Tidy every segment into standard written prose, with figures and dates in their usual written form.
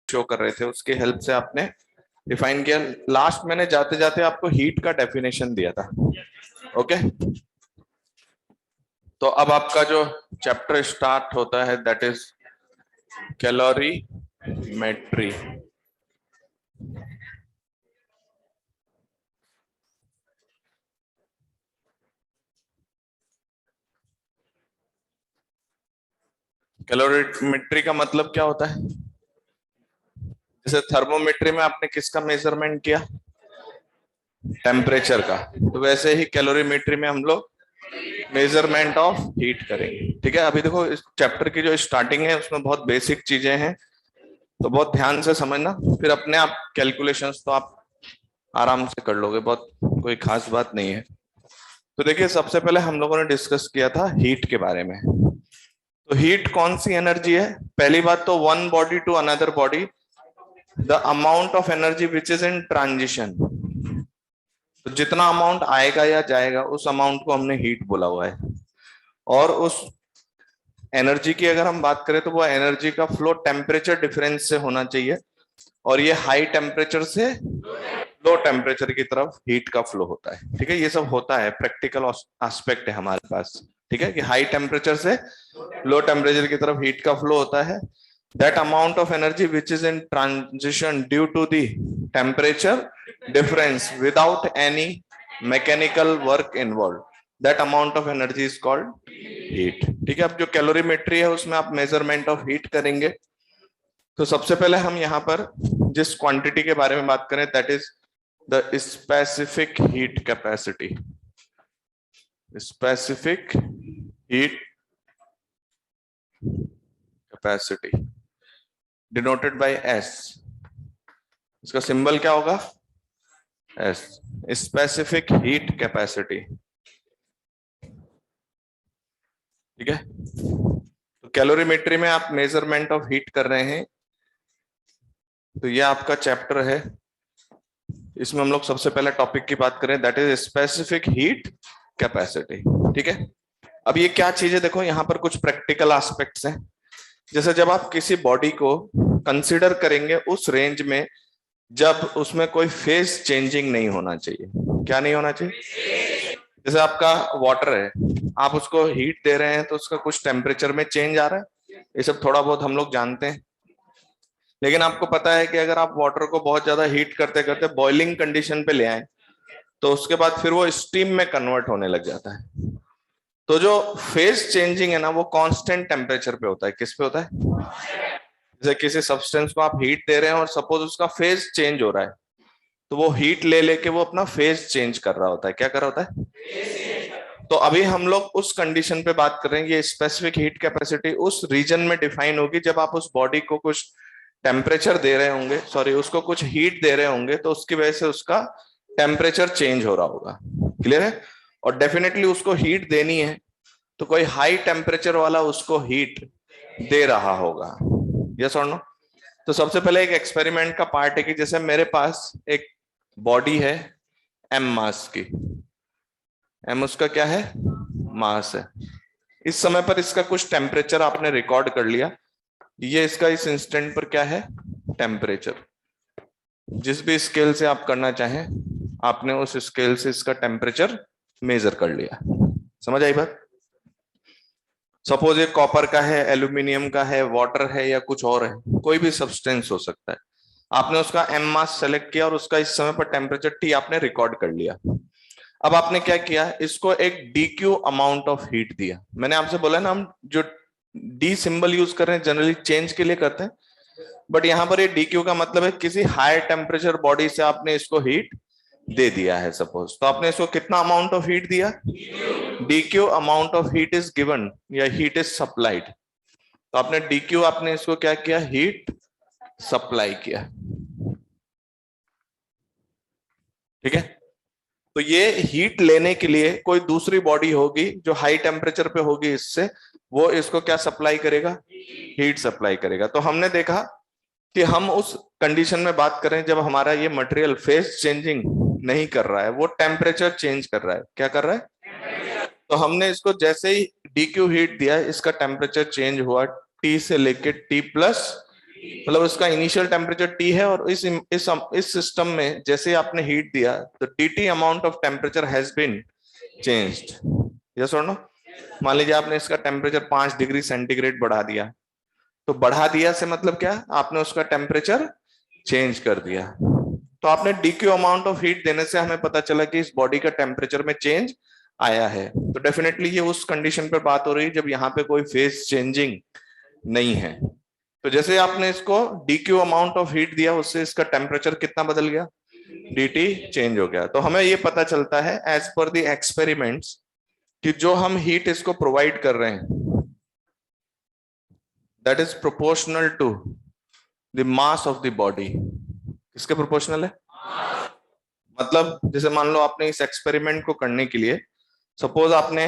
Show कर रहे थे उसकी हेल्प से आपने डिफाइन किया। लास्ट मैंने जाते जाते आपको हीट का डेफिनेशन दिया था। ओके, तो अब आपका जो चैप्टर स्टार्ट होता है दैट इज कैलोरीमेट्री। कैलोरीमेट्री का मतलब क्या होता है? जैसे थर्मोमेट्री में आपने किसका मेजरमेंट किया? टेम्परेचर का। तो वैसे ही कैलोरीमेट्री में हम लोग मेजरमेंट ऑफ हीट करेंगे। ठीक है, अभी देखो इस चैप्टर की जो स्टार्टिंग है उसमें बहुत बेसिक चीजें हैं, तो बहुत ध्यान से समझना, फिर अपने आप कैलकुलेशंस तो आप आराम से कर लोगे, बहुत कोई खास बात नहीं है। तो देखिए सबसे पहले हम लोगों ने डिस्कस किया था हीट के बारे में। तो हीट कौन सी एनर्जी है? पहली बात तो one body to another body the amount of energy which is in transition. तो जितना अमाउंट आएगा या जाएगा उस अमाउंट को हमने हीट बोला हुआ है। और उस एनर्जी की अगर हम बात करें तो वो एनर्जी का फ्लो टेम्परेचर डिफरेंस से होना चाहिए, और ये हाई टेम्परेचर से लो टेम्परेचर की तरफ हीट का फ्लो होता है। ठीक है, ये सब होता है, प्रैक्टिकल एस्पेक्ट है हमारे पास। ठीक है, कि हाई टेम्परेचर से लो टेम्परेचर की तरफ हीट का फ्लो होता है। That amount of energy which is in transition due to the temperature difference without any mechanical work involve, that amount of energy is called heat. ठीक है, अब जो कैलोरीमेट्री है उसमें आप मेजरमेंट ऑफ हीट करेंगे। तो सबसे पहले हम यहाँ पर जिस क्वांटिटी के बारे में बात करें that is the specific heat capacity. Specific heat capacity denoted by S. इसका सिंबल क्या होगा? एस। Specific heat capacity. ठीक है, तो कैलोरीमेट्री में आप मेजरमेंट ऑफ हीट कर रहे हैं। तो ये आपका चैप्टर है, इसमें हम लोग सबसे पहले टॉपिक की बात करें that is specific heat capacity. ठीक है, अब ये क्या चीज है, देखो यहाँ पर कुछ प्रैक्टिकल एस्पेक्ट्स हैं। जैसे जब आप किसी बॉडी को कंसीडर करेंगे उस रेंज में जब उसमें कोई फेज चेंजिंग नहीं होना चाहिए। क्या नहीं होना चाहिए? जैसे आपका वाटर है, आप उसको हीट दे रहे हैं तो उसका कुछ टेम्परेचर में चेंज आ रहा है, ये सब थोड़ा बहुत हम लोग जानते हैं। लेकिन आपको पता है कि अगर आप वाटर को बहुत ज्यादा हीट करते करते बॉइलिंग कंडीशन पे ले आए तो उसके बाद फिर वो स्टीम में कन्वर्ट होने लग जाता है। तो जो फेज चेंजिंग है ना वो कांस्टेंट टेम्परेचर पे होता है। किस पे होता है? जैसे किसी सब्सटेंस को आप हीट दे रहे हैं और सपोज उसका फेज चेंज हो रहा है, तो वो हीट ले लेके वो अपना फेज चेंज कर रहा होता है। क्या कर रहा होता है? तो अभी हम लोग उस कंडीशन पे बात कर रहे हैं। ये स्पेसिफिक हीट कैपेसिटी उस रीजन में डिफाइन होगी जब आप उस बॉडी को कुछ टेम्परेचर दे रहे होंगे, सॉरी उसको कुछ हीट दे रहे होंगे, तो उसकी वजह से उसका टेम्परेचर चेंज हो रहा होगा। क्लियर है? और डेफिनेटली उसको हीट देनी है तो कोई हाई टेम्परेचर वाला उसको हीट दे रहा होगा। यस और नो? तो सबसे पहले एक एक्सपेरिमेंट का पार्ट है कि जैसे मेरे पास एक बॉडी है एम मास की। एम उसका क्या है? मास है। इस समय पर इसका कुछ टेम्परेचर आपने रिकॉर्ड कर लिया। ये इसका इस इंस्टेंट पर क्या है? टेम्परेचर। जिस भी स्केल से आप करना चाहें आपने उस स्केल से इसका टेम्परेचर मेजर कर लिया। समझ आई बात? सपोज ये कॉपर का है, एल्यूमिनियम का है, वाटर है या कुछ और है, कोई भी सब्सटेंस हो सकता है। आपने उसका एम मास सेलेक्ट किया और उसका इस समय पर टेम्परेचर टी आपने रिकॉर्ड कर लिया। अब आपने क्या किया, इसको एक डीक्यू अमाउंट ऑफ हीट दिया। मैंने आपसे बोला ना, हम जो डी सिंबल यूज कर रहे हैं जनरली चेंज के लिए करते हैं, बट यहां पर ये डीक्यू का मतलब है किसी हाई टेम्परेचर बॉडी से आपने इसको हीट दे दिया है सपोज। तो आपने इसको कितना अमाउंट ऑफ हीट दिया? D q amount of heat is given या हीट इज सप्लाइड। तो आपने डीक्यू आपने इसको क्या किया? हीट सप्लाई किया। ठीक है, तो ये हीट लेने के लिए कोई दूसरी बॉडी होगी जो हाई टेम्परेचर पे होगी, इससे वो इसको क्या सप्लाई करेगा? हीट सप्लाई करेगा। तो हमने देखा कि हम उस कंडीशन में बात करें जब हमारा ये मटेरियल फेज चेंजिंग नहीं कर रहा है, वो टेम्परेचर चेंज कर रहा है। क्या कर रहा है? तो हमने इसको जैसे ही डीक्यू हीट दिया, इसका टेम्परेचर चेंज हुआ टी से लेके टी प्लस मतलब इसका इनिशियल टेम्परेचर T है और इस सिस्टम में जैसे आपने हीट दिया तो dt amount of temperature has been changed. Yes और नो? मान लीजिए आपने इसका टेम्परेचर 5 डिग्री सेंटीग्रेड बढ़ा दिया, तो बढ़ा दिया से मतलब क्या, आपने उसका टेम्परेचर चेंज कर दिया। तो आपने dq अमाउंट ऑफ हीट देने से हमें पता चला कि इस बॉडी का टेम्परेचर में चेंज आया है। तो डेफिनेटली ये उस कंडीशन पर बात हो रही है जब यहाँ पे कोई फेज चेंजिंग नहीं है। तो जैसे आपने इसको dq अमाउंट ऑफ हीट दिया, उससे इसका टेम्परेचर कितना बदल गया, dt चेंज हो गया। तो हमें ये पता चलता है एज पर द एक्सपेरिमेंट्स कि जो हम हीट इसको प्रोवाइड कर रहे हैं that is proportional to the mass of the body. किसके प्रोपोर्शनल है? मतलब जैसे मान लो आपने इस एक्सपेरिमेंट को करने के लिए सपोज आपने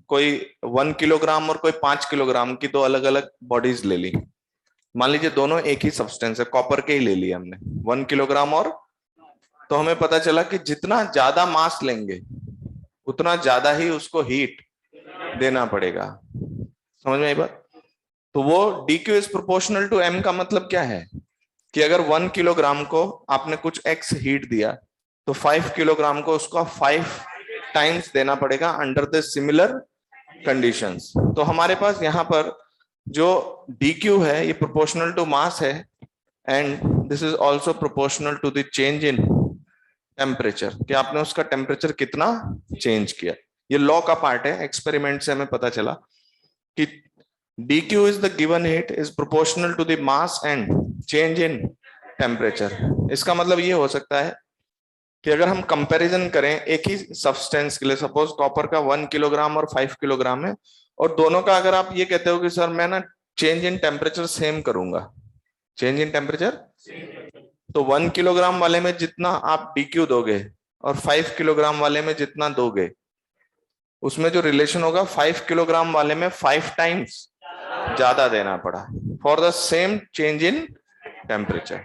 कोई 1 किलोग्राम और कोई 5 किलोग्राम की दो अलग अलग बॉडीज ले ली। मान लीजिए दोनों एक ही सब्सटेंस है, कॉपर के ही ले लिए हमने 1 किलोग्राम और, तो हमें पता चला कि जितना ज्यादा मास लेंगे उतना ज्यादा ही उसको हीट देना पड़ेगा। समझ में आई बात? तो वो dq is proportional to m का मतलब क्या है कि अगर 1 किलोग्राम को आपने कुछ x हीट दिया तो 5 किलोग्राम को उसका 5 टाइम्स देना पड़ेगा अंडर द सिमिलर कंडीशंस। तो हमारे पास यहाँ पर जो dq है ये प्रोपोर्शनल टू मास है and this is also proportional to the change in temperature, कि आपने उसका टेम्परेचर कितना चेंज किया। ये लॉ का पार्ट है, एक्सपेरिमेंट से हमें पता चला कि dq is the given heat is proportional to the mass and change in temperature। इसका मतलब ये हो सकता है कि अगर हम कंपैरिजन करें एक ही सब्सटेंस के लिए, सपोज कॉपर का 1 किलोग्राम और 5 किलोग्राम है, और दोनों का अगर आप ये कहते हो कि सर मैं ना चेंज इन टेम्परेचर सेम करूंगा, चेंज इन टेम्परेचर, तो 1 किलोग्राम वाले में जितना आप dq दोगे और 5 किलोग्राम वाले में जितना दोगे उसमें जो रिलेशन होगा 5 किलोग्राम वाले में 5 टाइम्स ज्यादा देना पड़ा for the same change in temperature.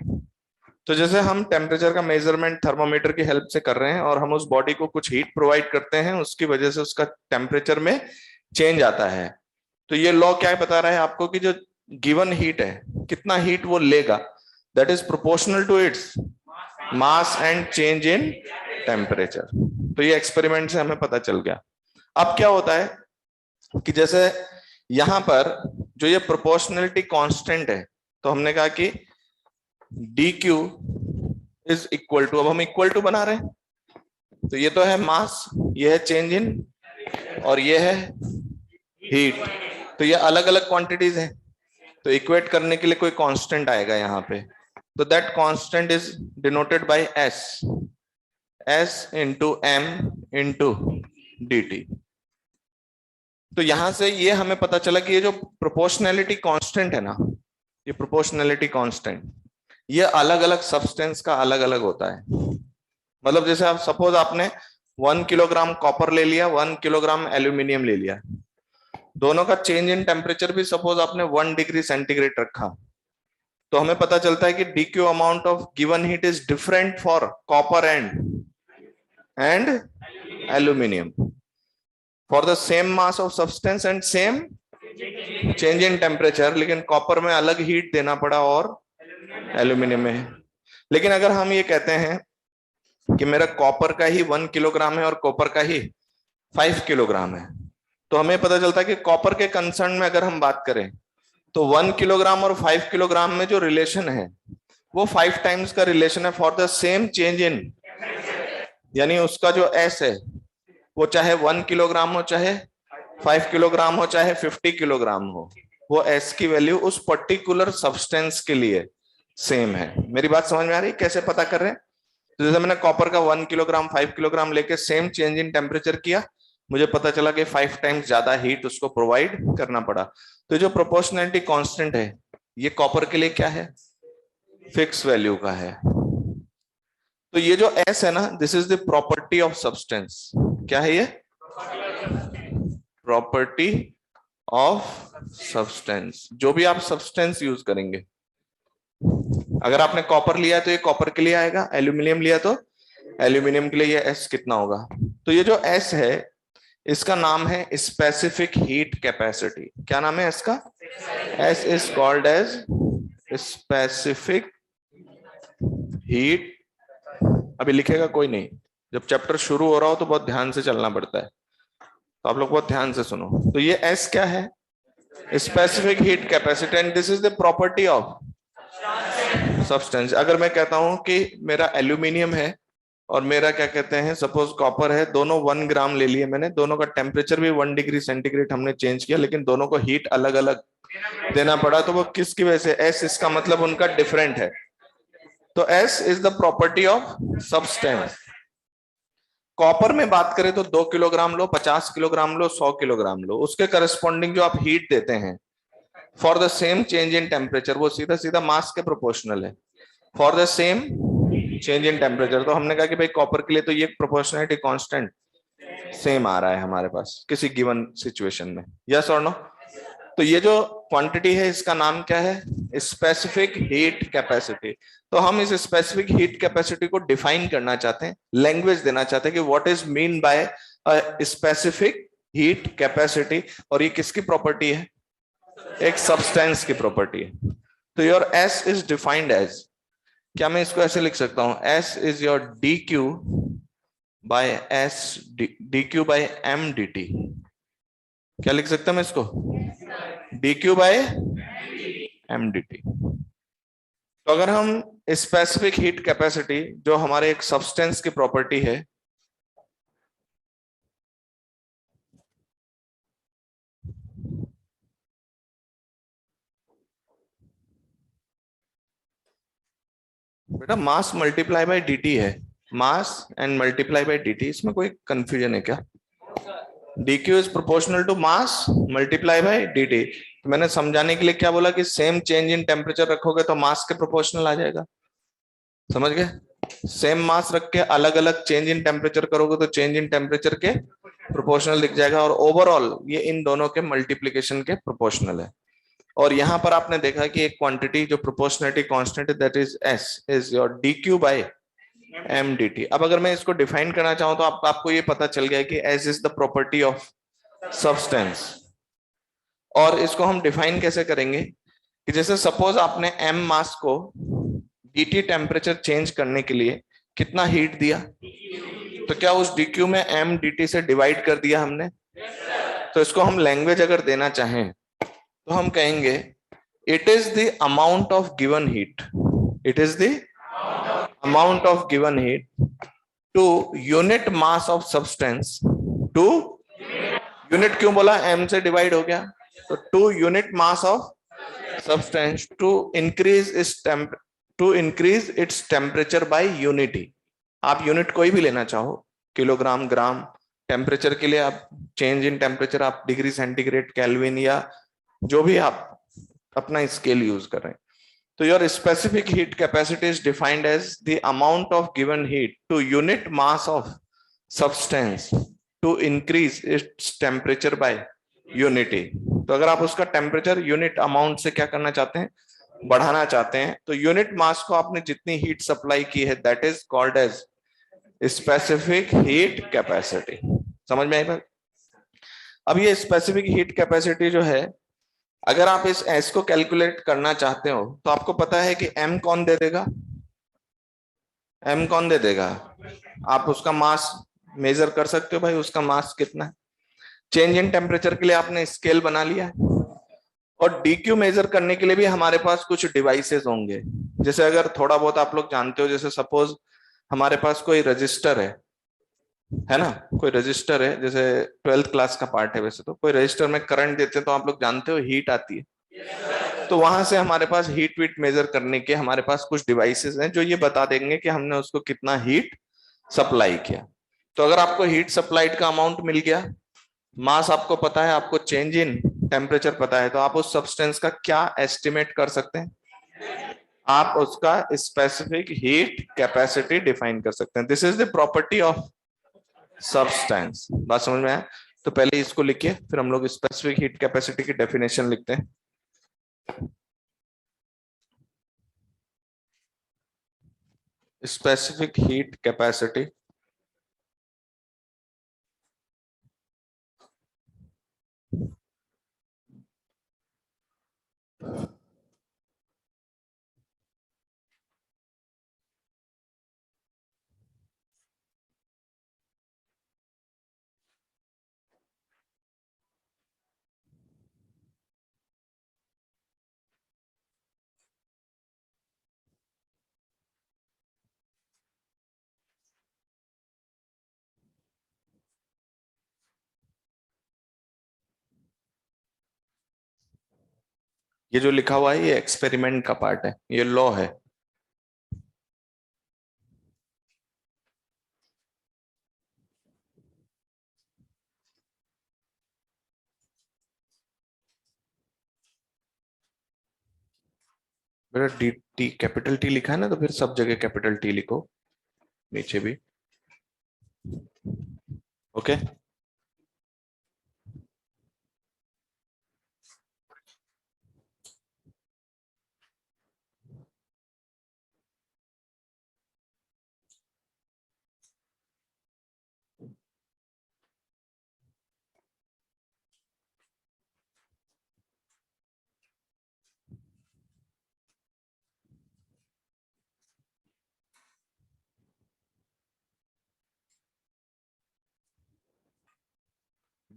तो जैसे हम टेम्परेचर का मेजरमेंट थर्मोमीटर की हेल्प से कर रहे हैं और हम उस बॉडी को कुछ हीट प्रोवाइड करते हैं, उसकी वजह से उसका टेम्परेचर में चेंज आता है। तो ये लॉ क्या बता रहा है आपको कि जो गिवन हीट है कितना हीट वो लेगा that is proportional to its mass and change in temperature. तो ये एक्सपेरिमेंट से हमें पता चल गया। अब क्या होता है कि जैसे यहां पर जो ये प्रोपोर्शनलिटी कांस्टेंट है, तो हमने कहा कि dq इज इक्वल टू, अब हम इक्वल टू बना रहे हैं, तो ये तो है मास, ये है चेंज इन और ये है हीट, तो ये अलग अलग क्वांटिटीज हैं। तो इक्वेट करने के लिए कोई कांस्टेंट आएगा यहाँ पे, तो that constant is denoted by s into m into dt। तो यहां से ये हमें पता चला कि ये जो प्रोपोर्शनैलिटी कांस्टेंट है ना, ये प्रोपोर्शनैलिटी कांस्टेंट ये अलग अलग सब्सटेंस का अलग अलग होता है। मतलब जैसे आप सपोज आपने 1 किलोग्राम कॉपर ले लिया, 1 किलोग्राम एल्यूमिनियम ले लिया, दोनों का चेंज इन टेम्परेचर भी सपोज आपने 1 डिग्री सेंटीग्रेड रखा, तो हमें पता चलता है कि dq amount of given heat is different for copper and aluminium for the same mass of substance and same change in temperature, लेकिन कॉपर में अलग हीट देना पड़ा और एल्यूमिनियम में। लेकिन अगर हम ये कहते हैं कि मेरा कॉपर का ही 1 किलोग्राम है और कॉपर का ही 5 किलोग्राम है, तो हमें पता चलता है कि कॉपर के कंसर्न में अगर हम बात करें तो 1 किलोग्राम और 5 किलोग्राम में जो रिलेशन है वो 5 टाइम्स का रिलेशन है for the same change in, यानी उसका जो s है वो चाहे 1 किलोग्राम हो, चाहे 5 किलोग्राम हो, चाहे 50 किलोग्राम हो, वो s की वैल्यू उस पर्टिकुलर सब्सटेंस के लिए सेम है। मेरी बात समझ में आ रही है कैसे पता कर रहे हैं? तो जैसे मैंने कॉपर का 1 किलोग्राम 5 किलोग्राम लेके सेम चेंज इन टेम्परेचर किया, मुझे पता चला कि 5 टाइम्स ज्यादा हीट उसको प्रोवाइड करना पड़ा। तो जो प्रोपोर्शनैलिटी कांस्टेंट है ये कॉपर के लिए क्या है, फिक्स वैल्यू का है। तो ये जो s है ना, this is the property of substance. क्या है ये? Property of substance. जो भी आप सब्सटेंस यूज करेंगे, अगर आपने कॉपर लिया तो ये कॉपर के लिए आएगा, एल्यूमिनियम लिया तो एल्यूमिनियम के लिए ये s कितना होगा। तो ये जो s है इसका नाम है स्पेसिफिक हीट कैपेसिटी। क्या नाम है इसका? s is called as specific heat, अभी लिखेगा कोई नहीं, जब चैप्टर शुरू हो रहा हो तो बहुत ध्यान से चलना पड़ता है, तो आप लोग बहुत ध्यान से सुनो। तो ये एस क्या है? Specific heat capacity, and this is the property of substance. अगर मैं कहता हूं कि मेरा एल्यूमिनियम है और मेरा क्या कहते हैं सपोज कॉपर है, दोनों 1 ग्राम ले लिए मैंने, दोनों का टेम्परेचर भी 1 डिग्री सेंटीग्रेड हमने चेंज किया, लेकिन दोनों को हीट अलग अलग देना पड़ा, तो वो किसकी वजह से? एस, इसका मतलब उनका डिफरेंट है। तो S is the property of substance. Copper में बात करें तो 2 किलोग्राम लो, 50 किलोग्राम लो, 100 किलोग्राम लो, उसके करस्पॉन्डिंग जो आप हीट देते हैं for the same change in temperature, वो सीधा सीधा मास के प्रोपोर्शनल है for the same change in temperature. तो हमने कहा कि भाई कॉपर के लिए तो ये प्रोपोर्शनलिटी कांस्टेंट सेम आ रहा है हमारे पास किसी गिवन सिचुएशन में, यस और नो? तो ये जो क्वांटिटी है इसका नाम क्या है? Specific heat capacity. तो हम इस स्पेसिफिक हीट कैपेसिटी को डिफाइन करना चाहते हैं, लैंग्वेज देना चाहते हैं कि what is mean by specific heat capacity, और ये किसकी प्रॉपर्टी है? एक सब्सटेंस की प्रॉपर्टी है। तो your s is defined as, क्या मैं इसको ऐसे लिख सकता हूं? S is your d q by s, d q by m D t. क्या लिख सकता हूं मैं इसको? D q by m D T. तो अगर हम स्पेसिफिक हीट कैपेसिटी जो हमारे एक सब्सटेंस की प्रॉपर्टी है, बेटा मास मल्टीप्लाई बाय डीटी है, mass and multiply by d t, इसमें कोई कंफ्यूजन है क्या? dq is proportional to mass multiply by dt। तो मैंने समझाने के लिए क्या बोला कि सेम चेंज इन टेम्परेचर रखोगे तो मास के प्रोपोर्शनल आ जाएगा, समझ गए? सेम मास रख के अलग अलग चेंज इन टेम्परेचर करोगे तो चेंज इन टेम्परेचर के प्रोपोर्शनल दिख जाएगा, और ओवरऑल ये इन दोनों के मल्टीप्लीकेशन के प्रोपोर्शनल है। और यहां पर आपने देखा कि एक क्वांटिटी जो प्रोपोर्शनलिटी कांस्टेंट है that is s is your dq by mdt। अब अगर मैं इसको डिफाइन करना चाहूं तो आपको ये पता चल गया कि S is the property of substance. और इसको हम डिफाइन कैसे करेंगे कि जैसे सपोज आपने m मास को dt टेम्परेचर चेंज करने के लिए कितना हीट दिया, तो क्या उस dq में m dt से डिवाइड कर दिया हमने? तो इसको हम लैंग्वेज अगर देना चाहें तो हम कहेंगे it is the amount of given heat, it is the amount of given heat to unit mass of substance, to unit क्यों बोला? m से डिवाइड हो गया, तो to unit mass of substance to increase its temperature by unity. आप unit कोई भी लेना चाहो, किलोग्राम, ग्राम, टेम्परेचर के लिए आप चेंज इन टेम्परेचर आप डिग्री सेंटीग्रेड, केल्विन, या जो भी आप अपना स्केल यूज कर रहे हैं। तो your specific heat capacity is defined as the amount of given heat to unit mass of substance to increase its temperature by unity. तो अगर आप उसका टेम्परेचर यूनिट अमाउंट से क्या करना चाहते हैं? बढ़ाना चाहते हैं, तो यूनिट मास को आपने जितनी हीट सप्लाई की है that is called as specific heat capacity. समझ में आई बात? अब ये स्पेसिफिक हीट कैपेसिटी जो है, अगर आप इस एस को कैलकुलेट करना चाहते हो तो आपको पता है कि एम कौन दे देगा? एम कौन दे देगा? आप उसका मास मेजर कर सकते हो, भाई उसका मास कितना है। चेंज इन टेम्परेचर के लिए आपने स्केल बना लिया है, और डीक्यू मेजर करने के लिए भी हमारे पास कुछ डिवाइसेस होंगे। जैसे अगर थोड़ा बहुत आप लोग जानते हो, जैसे सपोज हमारे पास कोई रजिस्टर है ना, कोई रजिस्टर है, जैसे 12th क्लास का पार्ट है वैसे, तो कोई रजिस्टर में करंट देते हैं तो आप लोग जानते हो हीट आती है। तो वहां से हमारे पास हीट वीट मेजर करने के हमारे पास कुछ डिवाइसेस हैं जो ये बता देंगे कि हमने उसको कितना हीट सप्लाई किया। तो अगर आपको हीट सप्लाइड का अमाउंट मिल गया, मास आपको पता है, आपको चेंज इन टेम्परेचर पता है, तो आप उस सब्सटेंस का क्या एस्टिमेट कर सकते हैं? आप उसका स्पेसिफिक हीट कैपेसिटी डिफाइन कर सकते हैं। This is the property of substance. बात समझ में आया? तो पहले इसको लिखिए, फिर हम लोग स्पेसिफिक हीट कैपेसिटी की डेफिनेशन लिखते हैं। स्पेसिफिक हीट कैपेसिटी ये जो लिखा हुआ है ये एक्सपेरिमेंट का पार्ट है, ये लॉ है। बेटा डी टी कैपिटल टी लिखा है ना, तो फिर सब जगह कैपिटल टी लिखो, नीचे भी। Okay.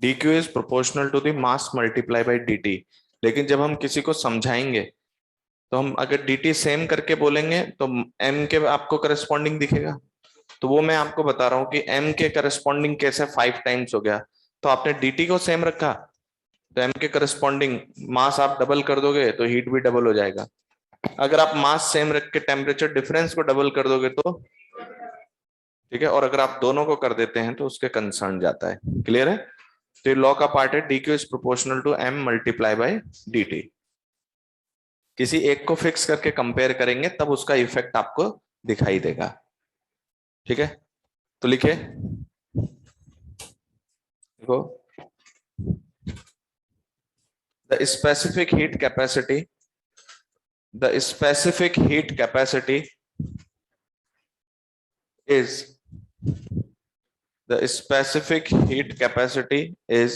D Q is proportional to the mass multiply by D t. लेकिन जब हम किसी को समझाएंगे तो हम अगर डी टी सेम करके बोलेंगे तो एम के आपको करस्पॉन्डिंग दिखेगा। तो वो मैं आपको बता रहा हूँ कि एम के करस्पॉन्डिंग कैसे 5 टाइम्स हो गया। तो आपने dt को सेम रखा, तो एम के करस्पॉन्डिंग मास आप डबल कर दोगे तो हीट भी डबल हो जाएगा। अगर आप मास सेम रख के टेम्परेचर डिफरेंस को डबल कर दोगे तो ठीक है, और अगर आप दोनों को कर देते हैं तो उसके कंसर्न जाता है। क्लियर है? तो ये लॉ का पार्ट है, D Q is proportional to M multiply by D T. किसी एक को फिक्स करके कंपेयर करेंगे तब उसका इफेक्ट आपको दिखाई देगा। ठीक है, तो लिखे देखो, the specific heat capacity, the specific heat capacity is the specific heat capacity is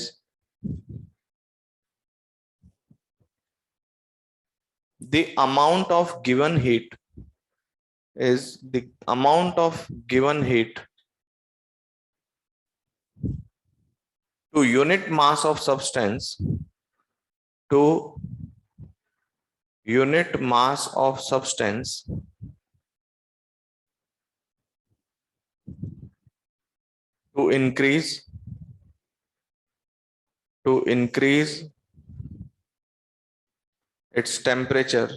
the amount of given heat, is the amount of given heat to unit mass of substance, to unit mass of substance to increase its temperature,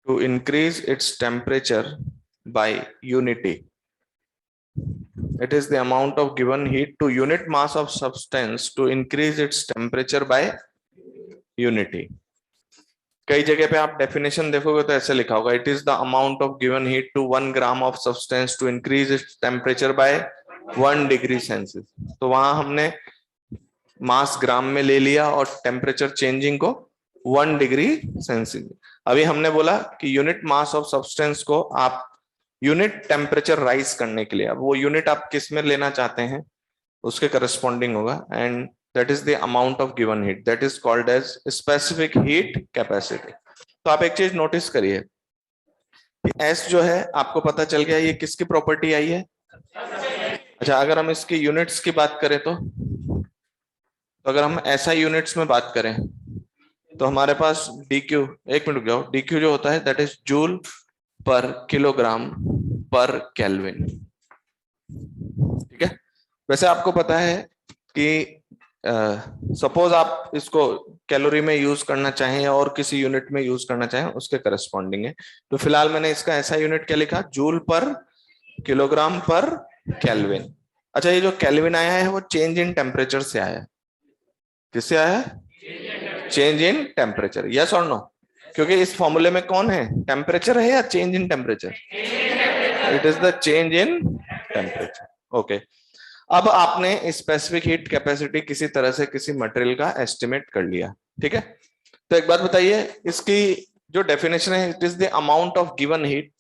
to increase its temperature by unity. It is the amount of given heat to unit mass of substance to increase its temperature by unity. कई जगह पे आप definition देखोगे तो ऐसे लिखा होगा, it is the amount of given heat to 1 gram of substance to increase its temperature by 1 degree Celsius. तो वहां हमने मास ग्राम में ले लिया और टेम्परेचर चेंजिंग को 1 डिग्री सेल्सियस। अभी हमने बोला कि यूनिट मास ऑफ सब्सटेंस को आप यूनिट टेम्परेचर राइज करने के लिए, अब वो यूनिट आप किस में लेना चाहते हैं उसके करस्पॉन्डिंग होगा, and that is the amount of given heat, that is called as specific heat capacity. तो आप एक चीज नोटिस करिए कि S जो है आपको पता चल गया ये किसकी प्रॉपर्टी आई है। अच्छा, अगर हम इसकी यूनिट्स की बात करें तो अगर हम ऐसा यूनिट्स में बात करें तो हमारे पास dq, एक मिनट रुक जाओ, dq जो होता है दैट इज जूल पर किलोग्राम पर केल्विन। ठीक है, वैसे आपको पता है कि सपोज आप इसको कैलोरी में यूज करना चाहें या और किसी यूनिट में यूज करना चाहें उसके करस्पॉन्डिंग है। तो फिलहाल मैंने इसका ऐसा यूनिट क्या लिखा, जूल पर किलोग्राम पर केल्विन। अच्छा, ये जो केल्विन आया है वो चेंज इन टेम्परेचर से आया है। किससे आया है? Change in temperature. यस और नो? क्योंकि इस फॉर्मूले में कौन है, टेम्परेचर है या change in temperature? It is the change in temperature. Okay, अब आपने स्पेसिफिक हीट कैपेसिटी किसी तरह से किसी मटेरियल का एस्टिमेट कर लिया। ठीक है, तो एक बात बताइए, इसकी जो डेफिनेशन है, it is the amount of given heat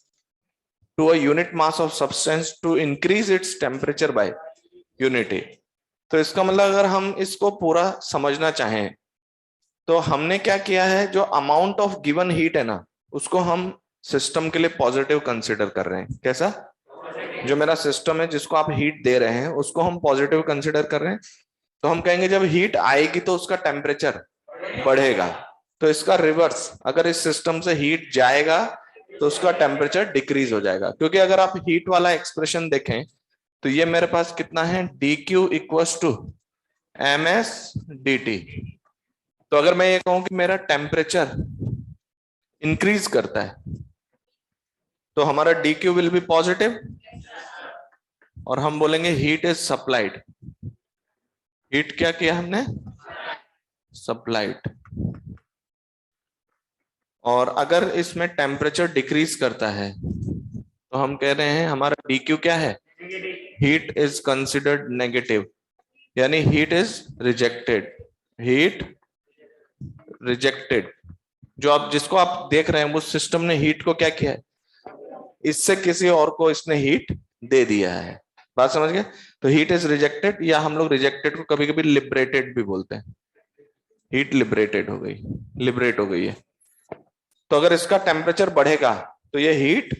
to a unit mass of substance to increase its temperature by unity. तो इसका मतलब अगर हम इसको पूरा समझना चाहें तो हमने क्या किया है, जो अमाउंट ऑफ गिवन हीट है ना उसको हम सिस्टम के लिए पॉजिटिव कंसिडर कर रहे हैं। कैसा? जो मेरा सिस्टम है जिसको आप हीट दे रहे हैं उसको हम पॉजिटिव कंसिडर कर रहे हैं। तो हम कहेंगे जब हीट आएगी तो उसका टेम्परेचर बढ़ेगा। तो इसका रिवर्स, अगर इस सिस्टम से हीट जाएगा तो उसका टेम्परेचर डिक्रीज हो जाएगा। क्योंकि अगर आप हीट वाला एक्सप्रेशन देखें तो ये मेरे पास कितना है, D Q equal to M S D T. तो अगर मैं ये कहूं कि मेरा टेम्परेचर इंक्रीज करता है तो हमारा dq विल बी पॉजिटिव, और हम बोलेंगे हीट इज सप्लाइड। हीट क्या किया हमने? सप्लाइड। और अगर इसमें टेम्परेचर डिक्रीज करता है तो हम कह रहे हैं हमारा dq क्या है? हीट इज कंसिडर्ड नेगेटिव, यानी heat is rejected. Heat rejected. जो आप जिसको आप देख रहे हैं उस सिस्टम ने हीट को क्या किया है? इससे किसी और को इसने हीट दे दिया है। बात समझ गए? तो हीट इज रिजेक्टेड, या हम लोग रिजेक्टेड को कभी कभी लिबरेटेड भी बोलते हैं। हीट लिबरेटेड हो गई, लिबरेट हो गई है। तो अगर इसका टेम्परेचर बढ़ेगा तो ये हीट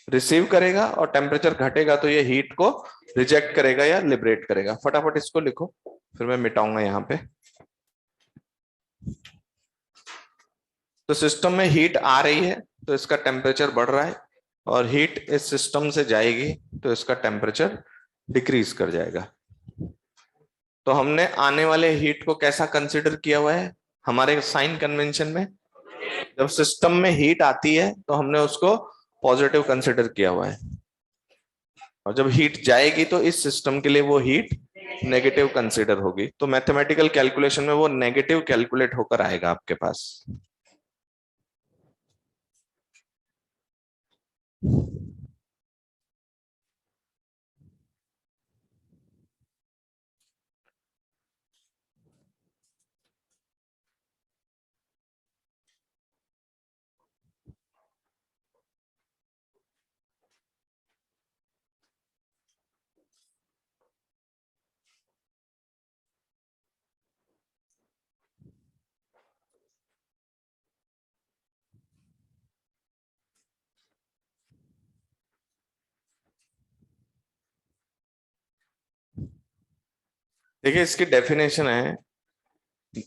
रिसीव करेगा, और टेम्परेचर घटेगा तो ये हीट को रिजेक्ट करेगा या लिबरेट करेगा। फटाफट इसको लिखो, फिर मैं मिटाऊंगा यहां पे। तो सिस्टम में हीट आ रही है तो इसका टेम्परेचर बढ़ रहा है, और हीट इस सिस्टम से जाएगी तो इसका टेम्परेचर डिक्रीज कर जाएगा। तो हमने आने वाले हीट को कैसा कंसिडर किया हुआ है? हमारे साइन कन्वेंशन में जब सिस्टम में हीट आती है तो हमने उसको पॉजिटिव कंसिडर किया हुआ है, और जब हीट जाएगी तो इस सिस्टम के लिए वो हीट नेगेटिव कंसिडर होगी। तो मैथमेटिकल कैलकुलेशन में वो नेगेटिव कैलकुलेट होकर आएगा आपके पास। देखिए इसकी डेफिनेशन है,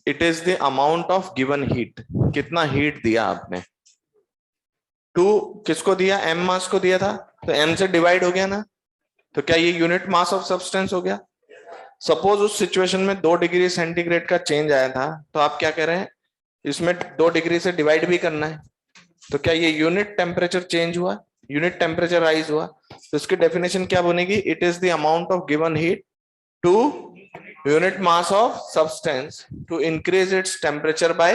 it is the amount of given heat. कितना हीट दिया आपने? टू किसको दिया? एम मास को दिया था, तो एम से डिवाइड हो गया ना, तो क्या ये यूनिट मास ऑफ सब्सटेंस हो गया? सपोज उस सिचुएशन में 2 डिग्री सेंटीग्रेड का चेंज आया था, तो आप क्या कह रहे हैं? इसमें 2 डिग्री से डिवाइड भी करना है, तो क्या ये यूनिट टेम्परेचर चेंज हुआ? यूनिट टेम्परेचर राइज हुआ। तो इसकी डेफिनेशन क्या बनेगी? It is the amount of given heat to unit mass of substance to increase its temperature by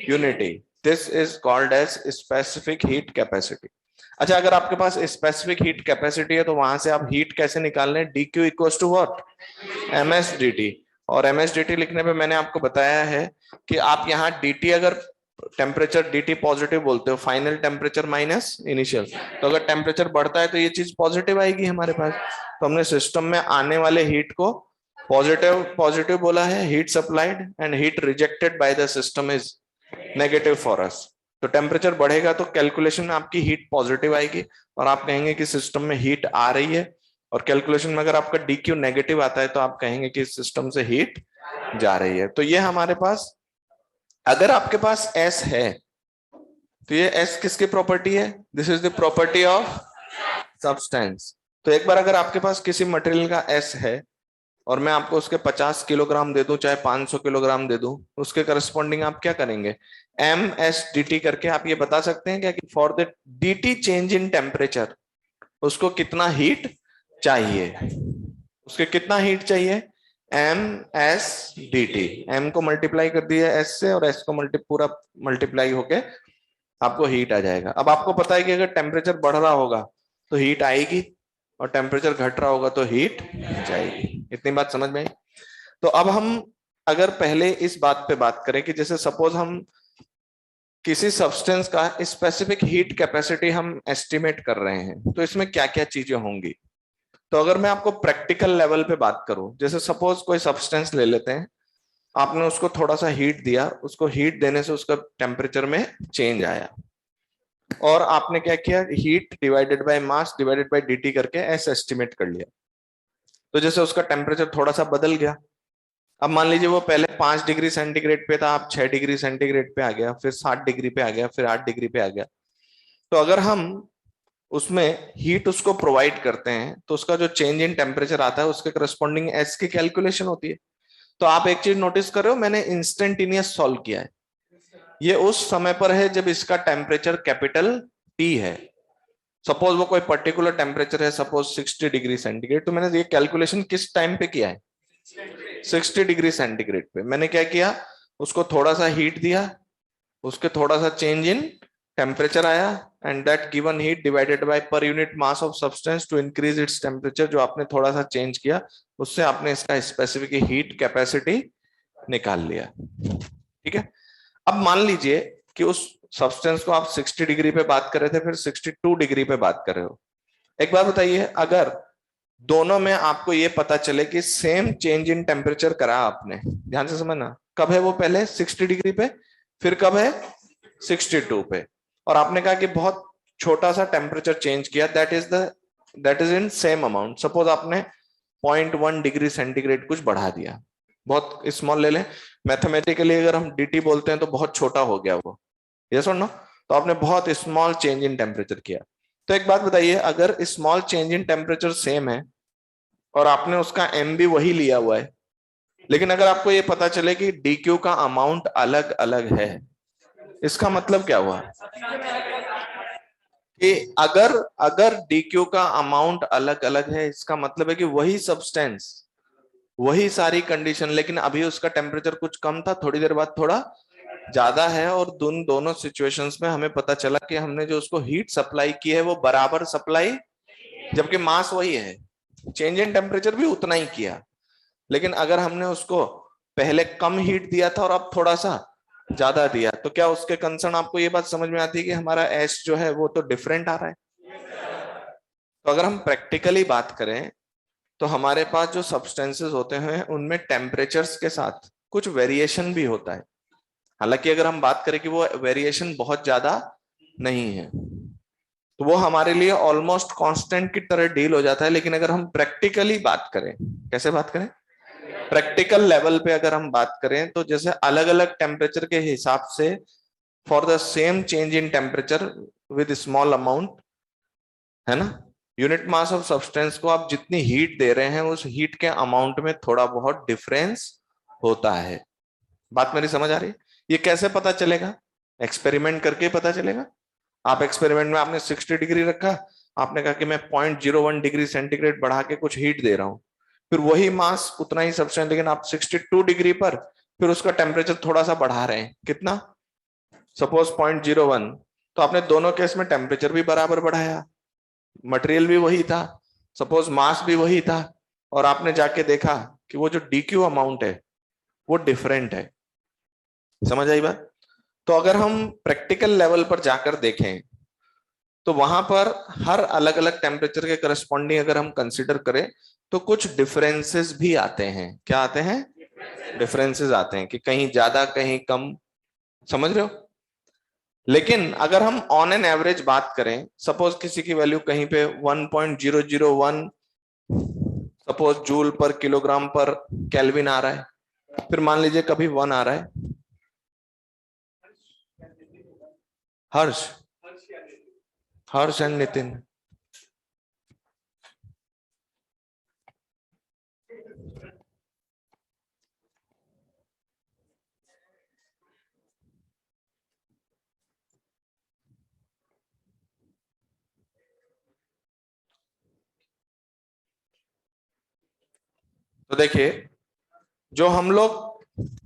unity. This is called as specific heat capacity. अच्छा, अगर आपके पास specific heat capacity है तो वहां से आप हीट कैसे निकाल रहे हैं? dq equals to what? ms dt। और ms dt लिखने पे मैंने आपको बताया है कि आप यहाँ dt अगर टेम्परेचर dt पॉजिटिव बोलते हो, फाइनल टेम्परेचर माइनस इनिशियल, तो अगर टेम्परेचर बढ़ता है तो ये चीज पॉजिटिव आएगी हमारे पास। तो हमने सिस्टम में आने वाले हीट को पॉजिटिव पॉजिटिव बोला है, heat supplied, and heat rejected by the system is negative for us. तो टेम्परेचर बढ़ेगा तो कैलकुलेशन में आपकी हीट पॉजिटिव आएगी, और आप कहेंगे कि सिस्टम में हीट आ रही है, और कैलकुलेशन में अगर आपका डीक्यू नेगेटिव आता है तो आप कहेंगे कि सिस्टम से हीट जा रही है। तो ये हमारे पास, अगर आपके पास एस है तो ये एस किसकी प्रॉपर्टी है? This is the property of substance. तो एक बार अगर आपके पास किसी मटेरियल का एस है और मैं आपको उसके 50 किलोग्राम दे दूं, चाहे 500 किलोग्राम दे दूं, उसके करस्पॉन्डिंग आप क्या करेंगे? एम एस डी टी करके आप ये बता सकते हैं क्या कि for the D T change in temperature उसको कितना हीट चाहिए? उसके कितना हीट चाहिए? M S D T. M को मल्टीप्लाई कर दिया एस से, और एस को पूरा मल्टीप्लाई होके आपको हीट आ जाएगा। अब आपको पता है कि अगर टेम्परेचर बढ़ रहा होगा तो हीट आएगी, और टेम्परेचर घट रहा होगा तो हीट जाएगी। इतनी बात समझ में आई? तो अब हम अगर पहले इस बात पे बात करें कि जैसे सपोज हम किसी सब्सटेंस का स्पेसिफिक हीट कैपेसिटी हम एस्टिमेट कर रहे हैं, तो इसमें क्या क्या चीजें होंगी। तो अगर मैं आपको प्रैक्टिकल लेवल पे बात करूं, जैसे सपोज कोई सब्सटेंस ले लेते हैं, आपने उसको थोड़ा सा हीट दिया, उसको हीट देने से उसका टेम्परेचर में चेंज आया, और आपने क्या किया? Heat divided by mass divided by dt करके ऐसे एस्टिमेट कर लिया। तो जैसे उसका टेम्परेचर थोड़ा सा बदल गया। अब मान लीजिए वो पहले 5 डिग्री सेंटीग्रेड पे था, आप 6 डिग्री सेंटीग्रेड पे आ गया, फिर 7 डिग्री पे आ गया, फिर 8 डिग्री पे आ गया। तो अगर हम उसमें हीट उसको प्रोवाइड करते हैं तो उसका जो चेंज इन टेम्परेचर आता है उसके करस्पॉन्डिंग एस की कैलकुलेशन होती है। तो आप एक चीज नोटिस कर रहे हो, मैंने इंस्टेंटेनियस सॉल्व किया है। ये उस समय पर है जब इसका टेम्परेचर कैपिटल टी है। सपोज वो कोई पर्टिकुलर टेम्परेचर है, सपोज 60 डिग्री सेंटीग्रेड, तो मैंने ये कैलकुलेशन किस टाइम पे किया है? 60 डिग्री सेंटीग्रेड पे। मैंने क्या किया, उसको थोड़ा सा हीट दिया, उसके थोड़ा सा चेंज इन टेम्परेचर आया, and that given heat divided by पर unit mass of substance to increase its temperature. जो आपने थोड़ा सा चेंज किया, उससे आपने इसका स्पेसिफिक हीट कैपेसिटी निकाल लिया। ठीक है। अब मान लीजिए कि उस सब्सटेंस को आप 60 डिग्री पे बात कर रहे थे, फिर 62 डिग्री पे बात कर रहे हो। एक बात बताइए, अगर दोनों में आपको ये पता चले कि सेम चेंज इन टेम्परेचर करा आपने, ध्यान से समझना, कब है वो? पहले 60 डिग्री पे, फिर कब है? 62 पे। और आपने कहा कि बहुत छोटा सा टेम्परेचर चेंज किया, that is in same amount. Suppose आपने 0.1 डिग्री सेंटीग्रेड कुछ बढ़ा दिया, बहुत स्मॉल ले लें, मैथमेटिकली अगर हम डीटी बोलते हैं तो बहुत छोटा हो गया वो, यस और नो? तो आपने बहुत स्मॉल चेंज इन टेम्परेचर किया। तो एक बात बताइए, अगर small change in temperature same है और आपने उसका एम भी वही लिया हुआ है, लेकिन अगर आपको ये पता चले कि डीक्यू का अमाउंट अलग अलग है, इसका मतलब क्या हुआ? कि अगर अगर डीक्यू का अमाउंट अलग अलग है, इसका मतलब है कि वही सब्सटेंस, वही सारी कंडीशन, लेकिन अभी उसका टेम्परेचर कुछ कम था, थोड़ी देर बाद थोड़ा ज्यादा है, और दोनों सिचुएशंस में हमें पता चला कि हमने जो उसको हीट सप्लाई की है वो बराबर सप्लाई, जबकि मास वही है, चेंज इन टेम्परेचर भी उतना ही किया, लेकिन अगर हमने उसको पहले कम हीट दिया था और अब थोड़ा सा ज्यादा दिया, तो क्या उसके कंसर्न आपको ये बात समझ में आती है कि हमारा एस जो है वो तो डिफरेंट आ रहा है? तो अगर हम प्रैक्टिकली बात करें तो हमारे पास जो सब्सटेंसेस होते हैं उनमें टेम्परेचर्स के साथ कुछ वेरिएशन भी होता है। हालांकि अगर हम बात करें कि वो वेरिएशन बहुत ज्यादा नहीं है, तो वो हमारे लिए ऑलमोस्ट कांस्टेंट की तरह डील हो जाता है। लेकिन अगर हम प्रैक्टिकली बात करें, कैसे बात करें? प्रैक्टिकल लेवल पे अगर हम बात करें, तो जैसे अलग अलग टेम्परेचर के हिसाब से, for the same change in temperature with small amount, है ना, यूनिट मास ऑफ सब्सटेंस को आप जितनी हीट दे रहे हैं, उस हीट के अमाउंट में थोड़ा बहुत डिफरेंस होता है। बात मेरी समझ आ रही है? ये कैसे पता चलेगा? एक्सपेरिमेंट करके पता चलेगा। आप एक्सपेरिमेंट में आपने 60 डिग्री रखा, आपने कहा कि मैं 0.01 डिग्री सेंटीग्रेड बढ़ा के कुछ हीट दे रहा हूं, फिर वही मास उतना ही सब्सटेंस, लेकिन आप 62 डिग्री पर फिर उसका टेम्परेचर थोड़ा सा बढ़ा रहे हैं, कितना? सपोज 0.01। तो आपने दोनों केस में टेम्परेचर भी बराबर बढ़ाया, मटेरियल भी वही था, सपोज मास भी वही था, और आपने जाके देखा कि वो जो डीक्यू अमाउंट है वो डिफरेंट है। समझ आई बात? तो अगर हम प्रैक्टिकल लेवल पर जाकर देखें, तो वहां पर हर अलग अलग टेम्परेचर के करस्पॉन्डिंग अगर हम कंसिडर करें, तो कुछ डिफरेंसेस भी आते हैं। क्या आते हैं? डिफरेंसेस आते हैं कि कहीं ज्यादा कहीं कम, समझ रहे हो? लेकिन अगर हम ऑन एन एवरेज बात करें, सपोज किसी की वैल्यू कहीं पे 1.001 सपोज जूल पर किलोग्राम पर केल्विन आ रहा है, फिर मान लीजिए कभी 1 आ रहा है। हर्ष, हर्ष एंड नितिन। तो देखिए, जो हम लोग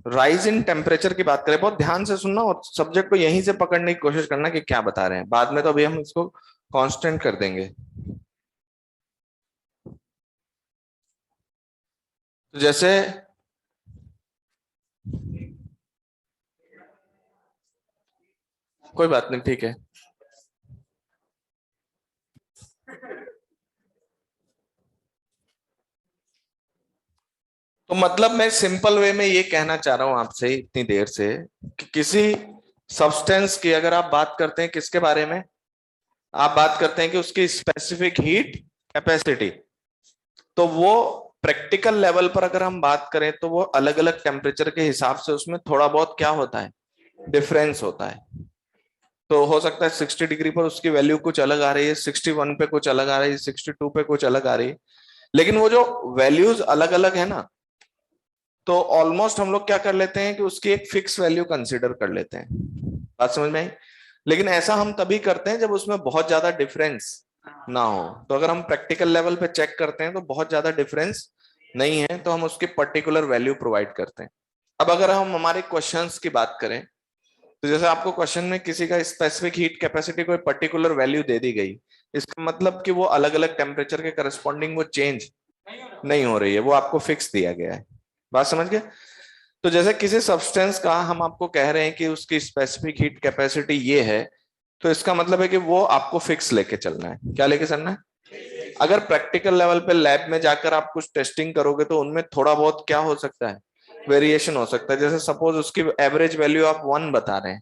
राइज इन टेम्परेचर की बात करें, बहुत ध्यान से सुनना और सब्जेक्ट को यहीं से पकड़ने की कोशिश करना कि क्या बता रहे हैं, बाद में तो अभी हम इसको कांस्टेंट कर देंगे। तो जैसे कोई बात नहीं, ठीक है। तो मतलब मैं सिंपल वे में ये कहना चाह रहा हूं आपसे इतनी देर से, कि किसी सब्सटेंस की अगर आप बात करते हैं, किसके बारे में आप बात करते हैं? कि उसकी स्पेसिफिक हीट कैपेसिटी। तो वो प्रैक्टिकल लेवल पर अगर हम बात करें, तो वो अलग अलग टेम्परेचर के हिसाब से उसमें थोड़ा बहुत क्या होता है? डिफरेंस होता है। तो हो सकता है 60 डिग्री पर उसकी वैल्यू कुछ अलग आ रही है, 61 पे कुछ अलग आ रही है, 62 पे कुछ अलग आ रही है, लेकिन वो जो वैल्यूज अलग अलग है ना, तो ऑलमोस्ट हम लोग क्या कर लेते हैं कि उसकी एक फिक्स वैल्यू कंसिडर कर लेते हैं। बात समझ में आई? लेकिन ऐसा हम तभी करते हैं जब उसमें बहुत ज्यादा डिफरेंस ना हो। तो अगर हम प्रैक्टिकल लेवल पे चेक करते हैं तो बहुत ज्यादा डिफरेंस नहीं है, तो हम उसकी पर्टिकुलर वैल्यू प्रोवाइड करते हैं। अब अगर हम हमारे क्वेश्चंस की बात करें, तो जैसे आपको क्वेश्चन में किसी का स्पेसिफिक हीट कैपेसिटी कोई पर्टिकुलर वैल्यू दे दी गई, इसका मतलब कि वो अलग अलग टेम्परेचर के करस्पॉन्डिंग वो चेंज नहीं हो रही है, वो आपको फिक्स दिया गया है। बात समझ गए? तो जैसे किसी सब्सटेंस का हम आपको कह रहे हैं कि उसकी स्पेसिफिक हीट कैपेसिटी ये है, तो इसका मतलब है कि वो आपको फिक्स लेके चलना है। क्या लेके चलना है? अगर प्रैक्टिकल लेवल पे लैब में जाकर आप कुछ टेस्टिंग करोगे तो उनमें थोड़ा बहुत क्या हो सकता है, वेरिएशन हो सकता है। जैसे सपोज उसकी एवरेज वैल्यू आप 1 बता रहे हैं,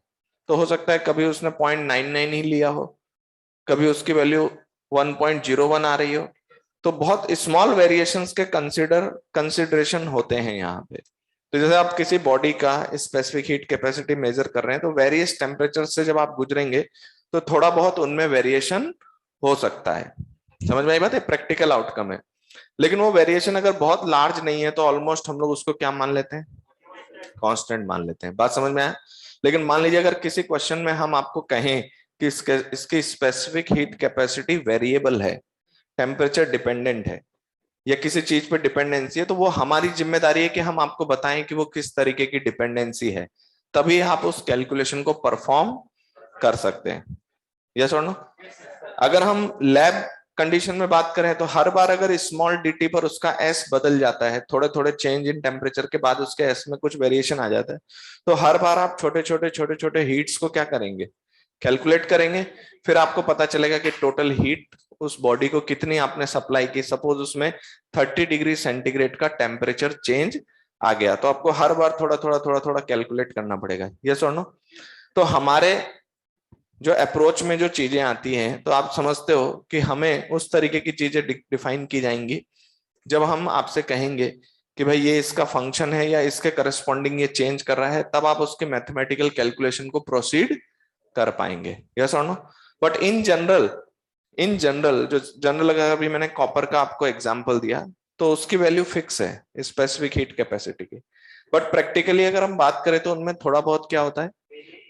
तो हो सकता है कभी उसने 0.99 ही लिया हो, कभी उसकी वैल्यू 1.01 आ रही हो। तो बहुत स्मॉल वेरिएशंस के कंसिडरेशन होते हैं यहाँ पे। तो जैसे आप किसी बॉडी का स्पेसिफिक हीट कैपेसिटी मेजर कर रहे हैं, तो वेरियस टेम्परेचर से जब आप गुजरेंगे तो थोड़ा बहुत उनमें वेरिएशन हो सकता है। समझ में आई बात है? प्रैक्टिकल आउटकम है। लेकिन वो वेरिएशन अगर बहुत लार्ज नहीं है तो ऑलमोस्ट हम लोग उसको क्या मान लेते हैं, कांस्टेंट मान लेते हैं। बात समझ में आया? लेकिन मान लीजिए अगर किसी क्वेश्चन में हम आपको कहें कि इसकी स्पेसिफिक हीट कैपेसिटी वेरिएबल है, टेम्परेचर डिपेंडेंट है, या किसी चीज पे डिपेंडेंसी है, तो वो हमारी जिम्मेदारी है कि हम आपको बताएं कि वो किस तरीके की डिपेंडेंसी है, तभी आप उस कैलकुलेशन को परफॉर्म कर सकते हैं। यस और नो? अगर हम लैब कंडीशन में बात करें तो हर बार अगर स्मॉल डीटी पर उसका एस बदल जाता है, थोड़े थोड़े चेंज इन टेम्परेचर के बाद उसके एस में कुछ वेरिएशन आ जाता है, तो हर बार आप छोटे छोटे हीट्स को क्या करेंगे, कैलकुलेट करेंगे। फिर आपको पता चलेगा कि टोटल हीट उस बॉडी को कितनी आपने सप्लाई की। सपोज उसमें 30 डिग्री सेंटीग्रेड का टेम्परेचर चेंज आ गया, तो आपको हर बार थोड़ा थोड़ा कैलकुलेट करना पड़ेगा। यस और नो? तो हमारे जो अप्रोच में जो चीजें आती हैं, तो आप समझते हो कि हमें उस तरीके की चीजें डिफाइन की जाएंगी जब हम आपसे कहेंगे कि भाई ये इसका फंक्शन है या इसके करस्पॉन्डिंग ये चेंज कर रहा है, तब आप उसके मैथमेटिकल कैलकुलेशन को प्रोसीड कर पाएंगे। यस और नो? बट इन जनरल जो जनरल अगर अभी मैंने कॉपर का आपको एग्जांपल दिया, तो उसकी वैल्यू फिक्स है स्पेसिफिक हीट कैपेसिटी की। बट प्रैक्टिकली अगर हम बात करें तो उनमें थोड़ा बहुत क्या होता है,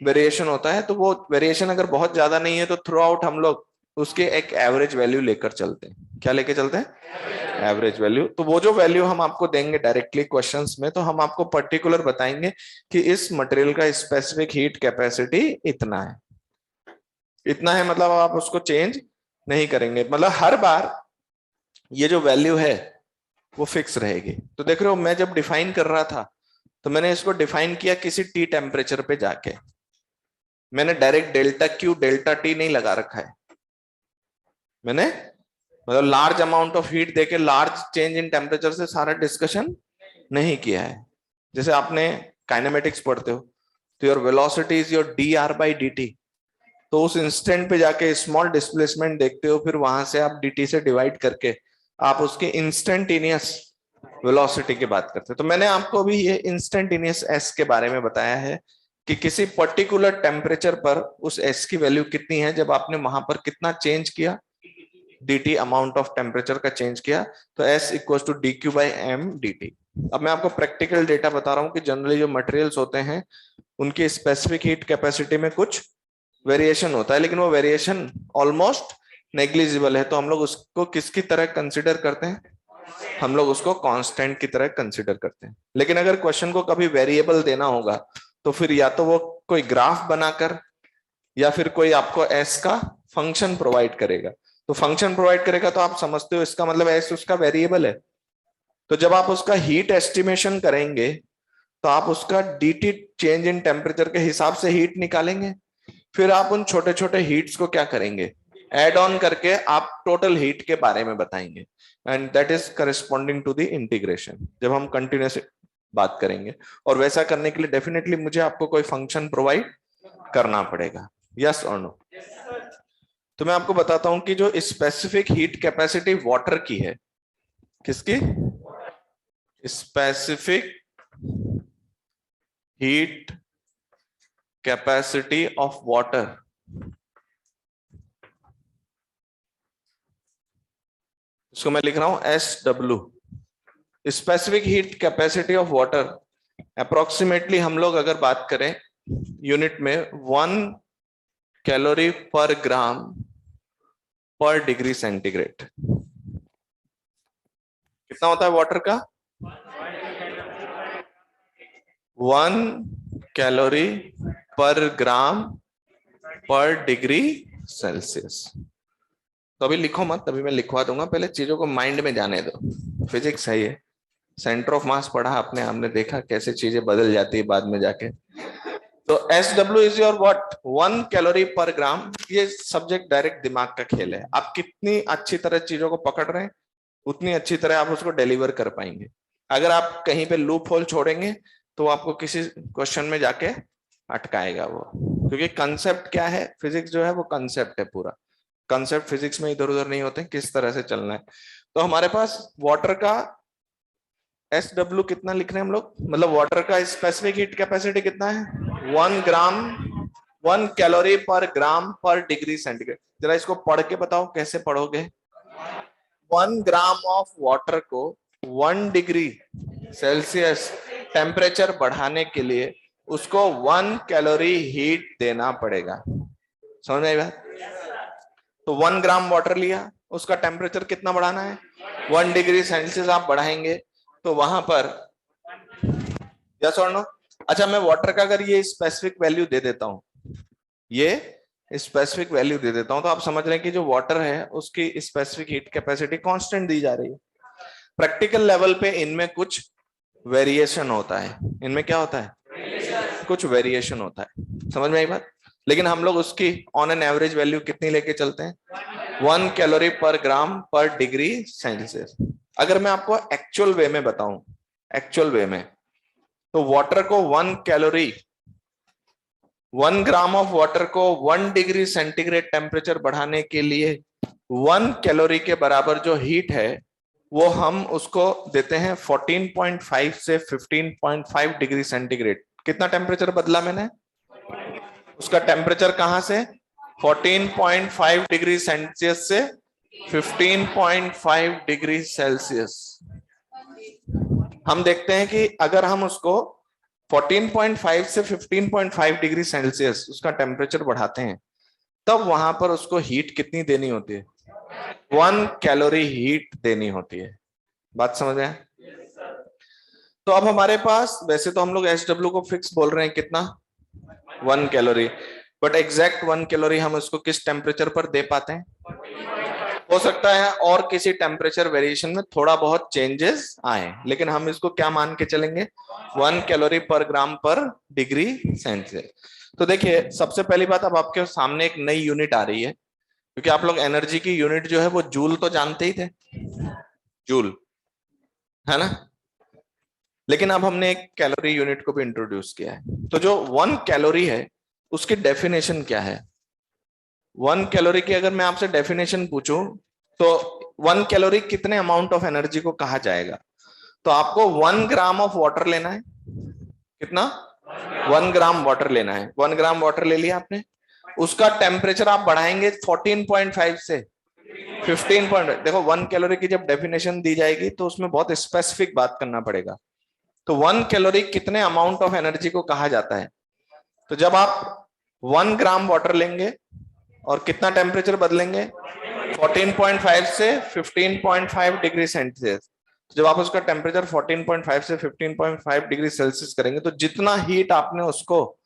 वेरिएशन होता है। तो वो वेरिएशन अगर बहुत ज्यादा नहीं है तो थ्रू आउट हम लोग उसके एक एवरेज वैल्यू लेकर चलते हैं। क्या लेके चलते हैं? Average value. तो वो जो वैल्यू हम आपको देंगे डायरेक्टली क्वेश्चंस में, तो हम आपको पर्टिकुलर बताएंगे कि इस मटेरियल का स्पेसिफिक हीट कैपेसिटी इतना है। इतना है मतलब आप उसको चेंज नहीं करेंगे, मतलब हर बार ये जो वैल्यू है वो फिक्स रहेगी। तो देख रहे हो, मैं जब डिफाइन कर रहा था तो मैंने इसको डिफाइन किया किसी टी टेम्परेचर पे जाके, मैंने direct delta Q delta T नहीं लगा रखा है। मैंने मतलब लार्ज अमाउंट ऑफ हीट देके लार्ज चेंज इन टेम्परेचर से सारा डिस्कशन नहीं किया है। जैसे आपने काइनेमेटिक्स पढ़ते हो तो your velocity is your D R by D T, तो उस इंस्टेंट पे जाके स्मॉल डिस्प्लेसमेंट देखते हो, फिर वहां से आप dt से डिवाइड करके आप उसके इंस्टेंटेनियस वेलोसिटी की बात करते हो। तो मैंने आपको अभी ये इंस्टेंटेनियस s के बारे में बताया है कि किसी पर्टिकुलर टेम्परेचर पर उस s की वैल्यू कितनी है जब आपने वहां पर कितना चेंज किया, dt अमाउंट ऑफ टेम्परेचर का चेंज किया, तो s equal to D Q by M D T. अब मैं आपको प्रैक्टिकल डेटा बता रहा हूँ कि जनरली जो मटेरियल्स होते हैं उनकी स्पेसिफिक हीट कैपेसिटी में कुछ वेरिएशन होता है, लेकिन वो वेरिएशन ऑलमोस्ट नेग्लिजिबल है। तो हम लोग उसको किसकी तरह कंसिडर करते हैं, हम लोग उसको कांस्टेंट की तरह कंसिडर करते हैं। लेकिन अगर क्वेश्चन को कभी वेरिएबल देना होगा तो फिर या तो वो कोई ग्राफ बनाकर या फिर कोई आपको एस का फंक्शन प्रोवाइड करेगा। तो फंक्शन प्रोवाइड करेगा तो आप समझते हो इसका मतलब एस उसका वेरिएबल है। तो जब आप उसका हीट एस्टिमेशन करेंगे तो आप उसका dt चेंज इन टेम्परेचर के हिसाब से हीट निकालेंगे। फिर आप उन छोटे छोटे हीट्स को क्या करेंगे, एड ऑन करके आप टोटल हीट के बारे में बताएंगे, and that is corresponding to the integration जब हम कंटिन्यूस बात करेंगे। और वैसा करने के लिए डेफिनेटली मुझे आपको कोई फंक्शन प्रोवाइड करना पड़ेगा। यस और नो? तो मैं आपको बताता हूं कि जो स्पेसिफिक हीट कैपेसिटी वाटर की है, किसकी? Specific heat capacity of water, इसको मैं लिख रहा हूं S W. Specific heat capacity of water approximately हम लोग अगर बात करें यूनिट में 1 कैलोरी पर ग्राम पर डिग्री सेंटीग्रेड। कितना होता है वाटर का? 1 कैलोरी पर ग्राम पर डिग्री सेल्सियस। तो अभी लिखो मत, अभी मैं लिखवा दूंगा, पहले चीजों को माइंड में जाने दो। फिजिक्स है ये, सेंटर ऑफ मास पढ़ा आपने, हमने देखा कैसे चीजें बदल जाती है बाद में जाके। तो SW is your what? 1 calorie पर ग्राम। ये सब्जेक्ट डायरेक्ट दिमाग का खेल है, आप कितनी अच्छी तरह चीजों को पकड़ रहे हैं उतनी अच्छी तरह आप उसको डिलीवर कर पाएंगे। अगर आप कहीं पे लूप होल छोड़ेंगे तो आपको किसी क्वेश्चन में जाके अटकाएगा वो, क्योंकि कंसेप्ट क्या है, फिजिक्स जो है वो कंसेप्ट है पूरा। कंसेप्ट फिजिक्स में इधर उधर नहीं होते, किस तरह से चलना है। तो हमारे पास वाटर का SW कितना लिख रहे हैं हम लोग, मतलब वाटर का स्पेसिफिक हीट कैपेसिटी कितना है? 1 ग्राम 1 कैलोरी पर ग्राम पर डिग्री सेंटीग्रेड। जरा इसको पढ़ के बताओ, कैसे पढ़ोगे? 1 ग्राम ऑफ वाटर को 1 डिग्री सेल्सियस टेम्परेचर बढ़ाने के लिए उसको 1 कैलोरी हीट देना पड़ेगा। समझ में आई बात? तो 1 ग्राम वाटर लिया, उसका टेम्परेचर कितना बढ़ाना है? 1 डिग्री सेल्सियस आप बढ़ाएंगे तो वहां पर, यस और नो? अच्छा, मैं वाटर का अगर ये स्पेसिफिक वैल्यू दे देता हूं, ये स्पेसिफिक वैल्यू दे देता हूं, तो आप समझ रहे हैं कि जो वाटर है उसकी स्पेसिफिक हीट कैपेसिटी कांस्टेंट दी जा रही है। प्रैक्टिकल लेवल पे इनमें कुछ वेरिएशन होता है। इनमें क्या होता है? कुछ वेरिएशन होता है। समझ में आई बात? लेकिन हम लोग उसकी ऑन एन एवरेज वैल्यू कितनी लेके चलते हैं? 1 कैलोरी पर ग्राम पर डिग्री सेल्सियस। अगर मैं आपको एक्चुअल वे में बताऊं, एक्चुअल वे में, तो वाटर को 1 कैलोरी 1 ग्राम ऑफ वाटर को 1 डिग्री सेंटीग्रेड टेम्परेचर बढ़ाने के लिए 1 कैलोरी के बराबर जो हीट है वो हम उसको देते हैं 14.5 से 15.5 डिग्री सेंटीग्रेड। कितना टेम्परेचर बदला मैंने? उसका टेम्परेचर कहां से? 14.5 डिग्री सेल्सियस से 15.5 डिग्री सेल्सियस। हम देखते हैं कि अगर हम उसको 14.5 से 15.5 डिग्री सेल्सियस उसका टेम्परेचर बढ़ाते हैं, तब वहां पर उसको हीट कितनी देनी होती है? 1 कैलोरी हीट देनी होती है। बात समझ आए? तो अब हमारे पास, वैसे तो हम लोग SW को फिक्स बोल रहे हैं, कितना? 1 कैलोरी, बट एग्जैक्ट 1 कैलोरी हम उसको किस टेम्परेचर पर दे पाते हैं? हो सकता है और किसी टेम्परेचर वेरिएशन में थोड़ा बहुत चेंजेस आए, लेकिन हम इसको क्या मान के चलेंगे? 1 कैलोरी पर ग्राम पर डिग्री सेंटीग्रेड। तो देखिए, सबसे पहली बात, अब आपके सामने एक नई यूनिट आ रही है, क्योंकि आप लोग एनर्जी की यूनिट जो है वो जूल तो जानते ही थे, जूल, है ना? लेकिन अब हमने एक कैलोरी यूनिट को भी इंट्रोड्यूस किया है। तो जो 1 कैलोरी है उसकी डेफिनेशन क्या है? 1 कैलोरी की अगर मैं आपसे डेफिनेशन पूछूं तो 1 कैलोरी कितने अमाउंट ऑफ एनर्जी को कहा जाएगा? तो आपको 1 ग्राम ऑफ वाटर लेना है। कितना? 1 ग्राम वाटर लेना है। 1 ग्राम वाटर ले लिया आपने, उसका टेम्परेचर आप बढ़ाएंगे 14.5 से 15 देखो 1 कैलोरी की जब डेफिनेशन दी जाएगी तो उसमें बहुत स्पेसिफिक बात करना पड़ेगा। तो 1 कैलोरी कितने अमाउंट ऑफ एनर्जी को कहा जाता है? तो जब आप 1 ग्राम वाटर लेंगे और कितना टेम्परेचर बदलेंगे? 14.5 से 15.5 डिग्री सेल्सियस। जब आप उसका टेम्परेचर 14.5 से 15.5 डिग्री सेल्सियस करेंगे तो जितना हीट आपने उसको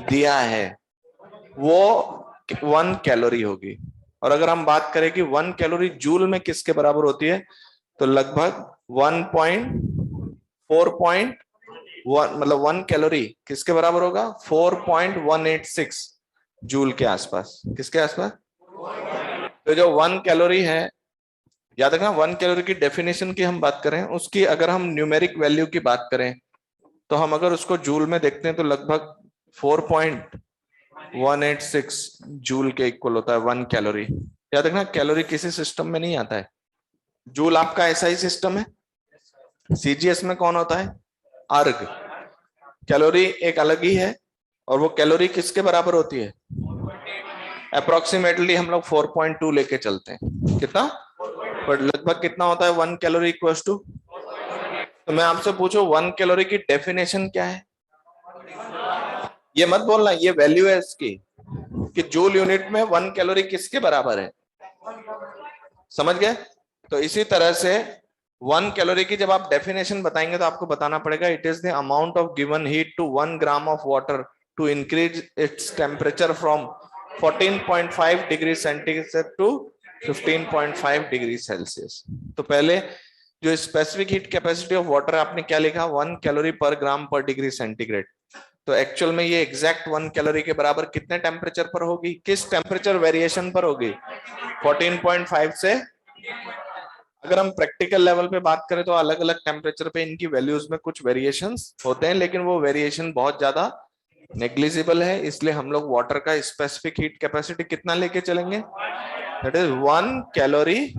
दिया है वो 1 कैलोरी होगी। और अगर हम बात करें कि 1 कैलोरी जूल में किसके बराबर होती है, तो लगभग 1.4.1, मतलब 1 कैलोरी किसके बराबर होगा? 4.186 जूल के आसपास। किसके आसपास? तो जो 1 कैलोरी है, याद रखना 1 कैलोरी की डेफिनेशन की हम बात करें, उसकी अगर हम न्यूमेरिक वैल्यू की बात करें तो हम अगर उसको जूल में देखते हैं तो लगभग 4.186 जूल के इक्वल होता है 1 कैलोरी। याद रखना कैलोरी किसी सिस्टम में नहीं आता है, जूल आपका ऐसा ही सिस्टम है। CGS में कौन होता है? अर्ग। कैलोरी एक अलग ही है, और वो कैलोरी किसके बराबर होती है? अप्रोक्सीमेटली हम लोग 4.2 लेके चलते हैं। कितना? पर लगभग कितना होता है 1 कैलोरी इक्वल्स टू तो मैं आपसे पूछूं 1 कैलोरी की डेफिनेशन क्या है? ये मत बोलना ये वैल्यू है इसकी, कि जूल यूनिट में 1 कैलोरी किसके बराबर है, समझ गए? तो इसी तरह से 1 कैलोरी की जब आप डेफिनेशन बताएंगे तो आपको बताना पड़ेगा it is the amount of given heat to 1 gram of water to increase its temperature from 14.5 degree centigrade to 15.5 degree Celsius. तो पहले जो specific heat capacity of water आपने क्या लिखा, 1 कैलोरी पर ग्राम पर डिग्री सेंटीग्रेड। तो एक्चुअल में ये एग्जैक्ट 1 कैलोरी के बराबर कितने टेम्परेचर पर होगी, किस टेम्परेचर वेरिएशन पर होगी, 14.5 से। अगर हम प्रैक्टिकल लेवल पे बात करें तो अलग अलग टेम्परेचर पे इनकी वैल्यूज में कुछ वेरिएशंस होते हैं, लेकिन वो वेरिएशन बहुत ज्यादा नेग्लिजिबल है। इसलिए हम लोग वाटर का स्पेसिफिक हीट कैपेसिटी कितना लेके चलेंगे, दैट इज 1 कैलोरी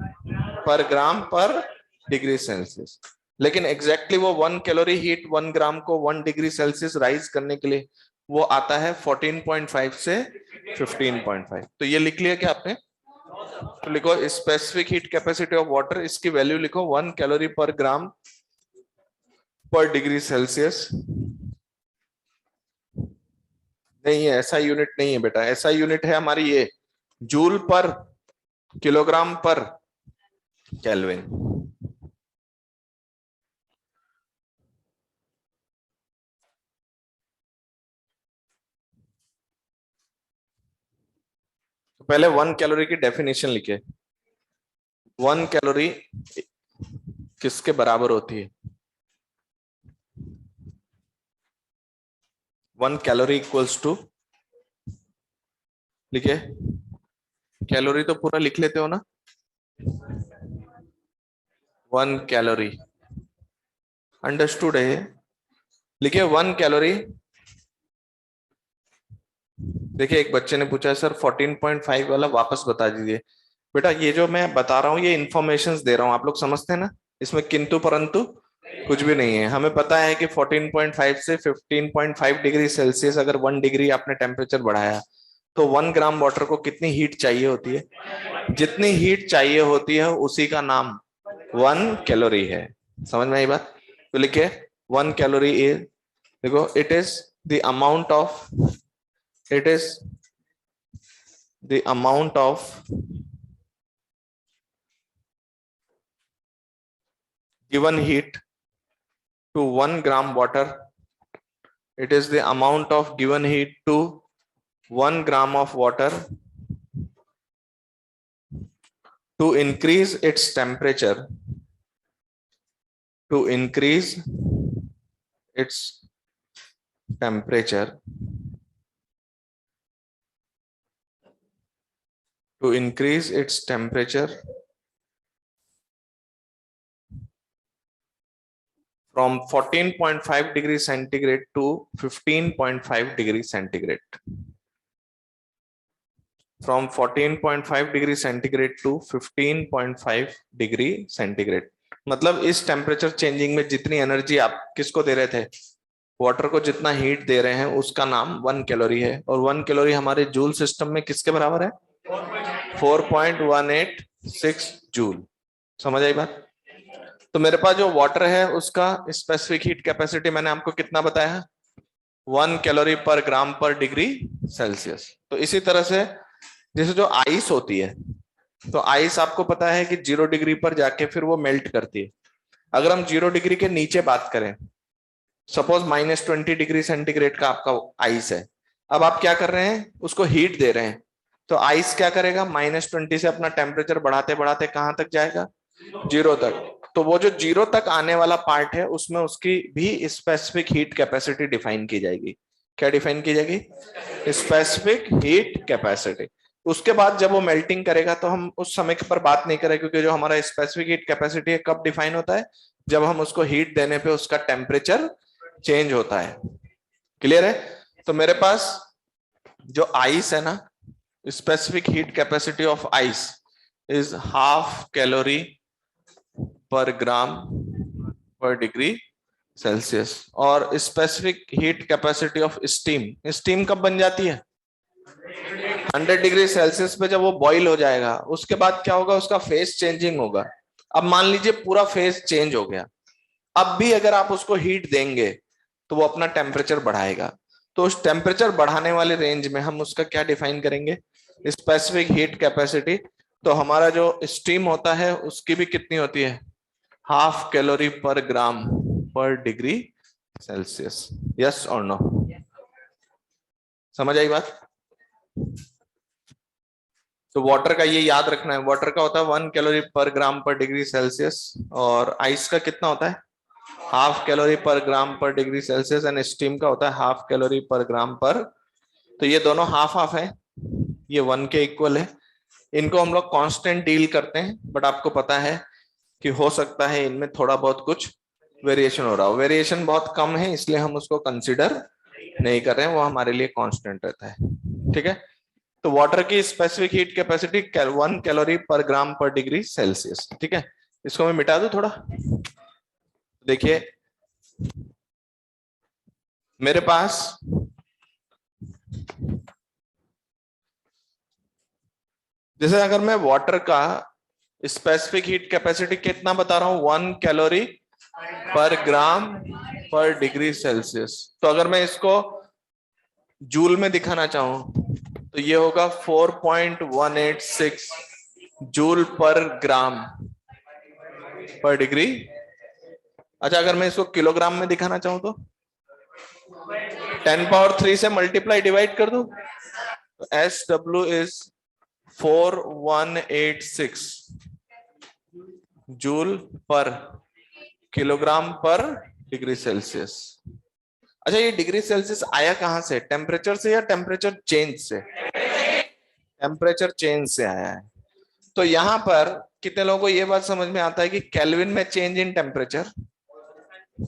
पर ग्राम पर डिग्री सेल्सियस। लेकिन एग्जैक्टली वो 1 कैलोरी हीट 1 ग्राम को 1 डिग्री सेल्सियस राइज करने के लिए वो आता है 14.5 से 15.5। तो ये लिख लिया क्या आपने? तो लिखो specific heat capacity of water, इसकी वैल्यू लिखो 1 कैलोरी पर ग्राम पर डिग्री सेल्सियस। नहीं है, ऐसा यूनिट नहीं है बेटा, ऐसा यूनिट है हमारी ये जूल पर किलोग्राम पर केल्विन। तो पहले 1 कैलोरी की डेफिनेशन लिखे। 1 कैलोरी किसके बराबर होती है? 1 कैलोरी इक्वल्स टू, लिखे, कैलोरी तो पूरा लिख लेते हो ना, 1 कैलोरी अंडरस्टूड है। लिखिए 1 कैलोरी। देखिए एक बच्चे ने पूछा सर 14.5 वाला वापस बता दीजिए। बेटा ये जो मैं बता रहा हूँ ये इंफॉर्मेशन दे रहा हूँ, आप लोग समझते हैं ना, इसमें किंतु परंतु कुछ भी नहीं है। हमें पता है कि 14.5 से 15.5 डिग्री सेल्सियस अगर 1 डिग्री आपने टेम्परेचर बढ़ाया तो 1 ग्राम वाटर को कितनी हीट चाहिए होती है, जितनी हीट चाहिए होती है उसी का नाम 1 कैलोरी है। समझ में आई बात? तो लिखिए 1 कैलोरी इज, देखो it is the amount of, it is the amount of given heat to 1 gram water. It is the amount of given heat to 1 gram of water to increase its temperature, to increase its temperature, to increase its temperature from 14.5 degree centigrade to 15.5 degree centigrade. From 14.5 degree centigrade to 15.5 degree centigrade. मतलब इस temperature changing में जितनी energy आप किसको दे रहे थे, water को जितना हीट दे रहे हैं उसका नाम 1 कैलोरी है। और 1 कैलोरी हमारे जूल सिस्टम में किसके बराबर है, 4.186 जूल। समझ आई बात? तो मेरे पास जो वाटर है उसका स्पेसिफिक हीट कैपेसिटी मैंने आपको कितना बताया, 1 कैलोरी पर ग्राम पर डिग्री सेल्सियस। तो इसी तरह से जैसे जो आइस होती है, तो आइस आपको पता है कि 0 डिग्री पर जाके फिर वो मेल्ट करती है। अगर हम 0 डिग्री के नीचे बात करें, सपोज -20 डिग्री सेंटीग्रेड का आपका आइस है, अब आप क्या कर रहे हैं, उसको हीट दे रहे हैं, तो आइस क्या करेगा, -20 से अपना टेम्परेचर बढ़ाते बढ़ाते कहां तक जाएगा, 0 तक। तो वो जो 0 तक आने वाला पार्ट है उसमें उसकी भी स्पेसिफिक हीट कैपेसिटी डिफाइन की जाएगी। क्या डिफाइन की जाएगी, स्पेसिफिक हीट कैपेसिटी। उसके बाद जब वो मेल्टिंग करेगा तो हम उस समय पर बात नहीं करें, क्योंकि जो हमारा स्पेसिफिक हीट कैपेसिटी है कब डिफाइन होता है, जब हम उसको हीट देने पे उसका टेम्परेचर चेंज होता है। क्लियर है? तो मेरे पास जो आइस है ना, specific heat capacity of ice is 1/2 calorie पर ग्राम पर डिग्री सेल्सियस। और specific heat capacity of steam, steam कब बन जाती है, 100 डिग्री सेल्सियस पे जब वो बॉईल हो जाएगा उसके बाद क्या होगा, उसका फेस चेंजिंग होगा। अब मान लीजिए पूरा फेस चेंज हो गया, अब भी अगर आप उसको हीट देंगे तो वो अपना टेम्परेचर बढ़ाएगा। तो उस टेम्परेचर बढ़ाने वाले रेंज में हम उसका क्या डिफाइन करेंगे, स्पेसिफिक हीट कैपेसिटी। तो हमारा जो स्टीम होता है उसकी भी कितनी होती है, 1/2 कैलोरी पर ग्राम पर डिग्री सेल्सियस। यस और नो, समझ आई बात। तो वाटर का ये याद रखना है, वाटर का होता है 1 कैलोरी पर ग्राम पर डिग्री सेल्सियस, और आइस का कितना होता है, 1/2 कैलोरी पर ग्राम पर डिग्री सेल्सियस, एंड स्टीम का होता है 1/2 कैलोरी पर ग्राम पर। तो ये दोनों हाफ हाफ है, ये 1 के इक्वल है। इनको हम लोग कांस्टेंट डील करते हैं, बट आपको पता है कि हो सकता है इनमें थोड़ा बहुत कुछ वेरिएशन हो रहा हो। वेरिएशन बहुत कम है इसलिए हम उसको कंसिडर नहीं कर रहे हैं, वो हमारे लिए कांस्टेंट रहता है। ठीक है, तो वाटर की स्पेसिफिक हीट कैपेसिटी 1 कैलोरी पर ग्राम पर डिग्री सेल्सियस। ठीक है, इसको मैं मिटा दूं थोड़ा। देखिए मेरे पास जैसे अगर मैं वाटर का स्पेसिफिक हीट कैपेसिटी कितना बता रहा हूं, 1 कैलोरी पर ग्राम पर डिग्री सेल्सियस, तो अगर मैं इसको जूल में दिखाना चाहूं तो ये होगा 4.186 जूल पर ग्राम पर डिग्री। अच्छा, अगर मैं इसको किलोग्राम में दिखाना चाहूं तो 10 पावर 3 से मल्टीप्लाई डिवाइड कर दो, तो SW इज 4186 जूल पर किलोग्राम पर डिग्री सेल्सियस। अच्छा, ये डिग्री सेल्सियस आया कहां से, टेम्परेचर से या टेम्परेचर चेंज से, टेम्परेचर चेंज से आया है। तो यहां पर कितने लोगों को ये बात समझ में आता है कि केल्विन में चेंज इन टेम्परेचर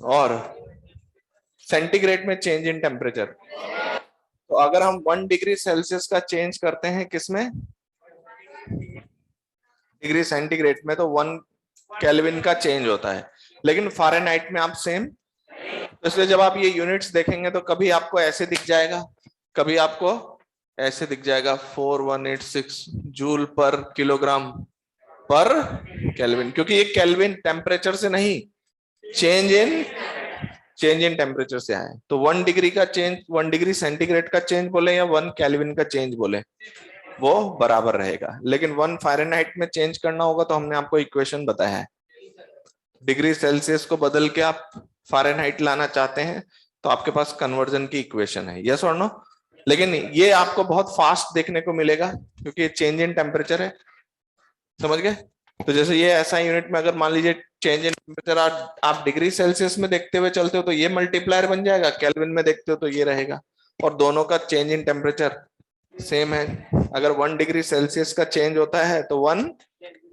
और सेंटीग्रेड में चेंज इन टेम्परेचर। तो अगर हम 1 डिग्री सेल्सियस का चेंज करते हैं किसमें, डिग्री सेंटीग्रेड में, तो 1 केल्विन का चेंज होता है। लेकिन फ़ारेनहाइट में आप सेम, तो इसलिए जब आप ये यूनिट्स देखेंगे तो कभी आपको ऐसे दिख जाएगा, कभी आपको ऐसे दिख जाएगा 4186 जूल पर किलोग्राम पर केल्विन, क्योंकि ये केल्विन टेम्परेचर से नहीं, चेंज इन टेम्परेचर से आए। तो 1 डिग्री का चेंज, 1 डिग्री सेंटीग्रेड का चेंज बोले या 1 केल्विन का चेंज बोले, वो बराबर रहेगा। लेकिन 1 फ़ारेनहाइट में चेंज करना होगा तो हमने आपको इक्वेशन बताया है, डिग्री सेल्सियस को बदल के आप फ़ारेनहाइट लाना चाहते हैं तो आपके पास कन्वर्जन की इक्वेशन है, यस और नो। लेकिन ये आपको बहुत फास्ट देखने को मिलेगा क्योंकि ये चेंज इन टेम्परेचर है, समझ गए। तो जैसे ये ऐसा यूनिट में अगर मान लीजिए चेंज इन टेम्परेचर आप डिग्री सेल्सियस में देखते हुए चलते हो तो ये मल्टीप्लायर बन जाएगा, केल्विन में देखते हो तो ये रहेगा, और दोनों का चेंज इन टेम्परेचर सेम है। अगर 1 डिग्री सेल्सियस का चेंज होता है तो 1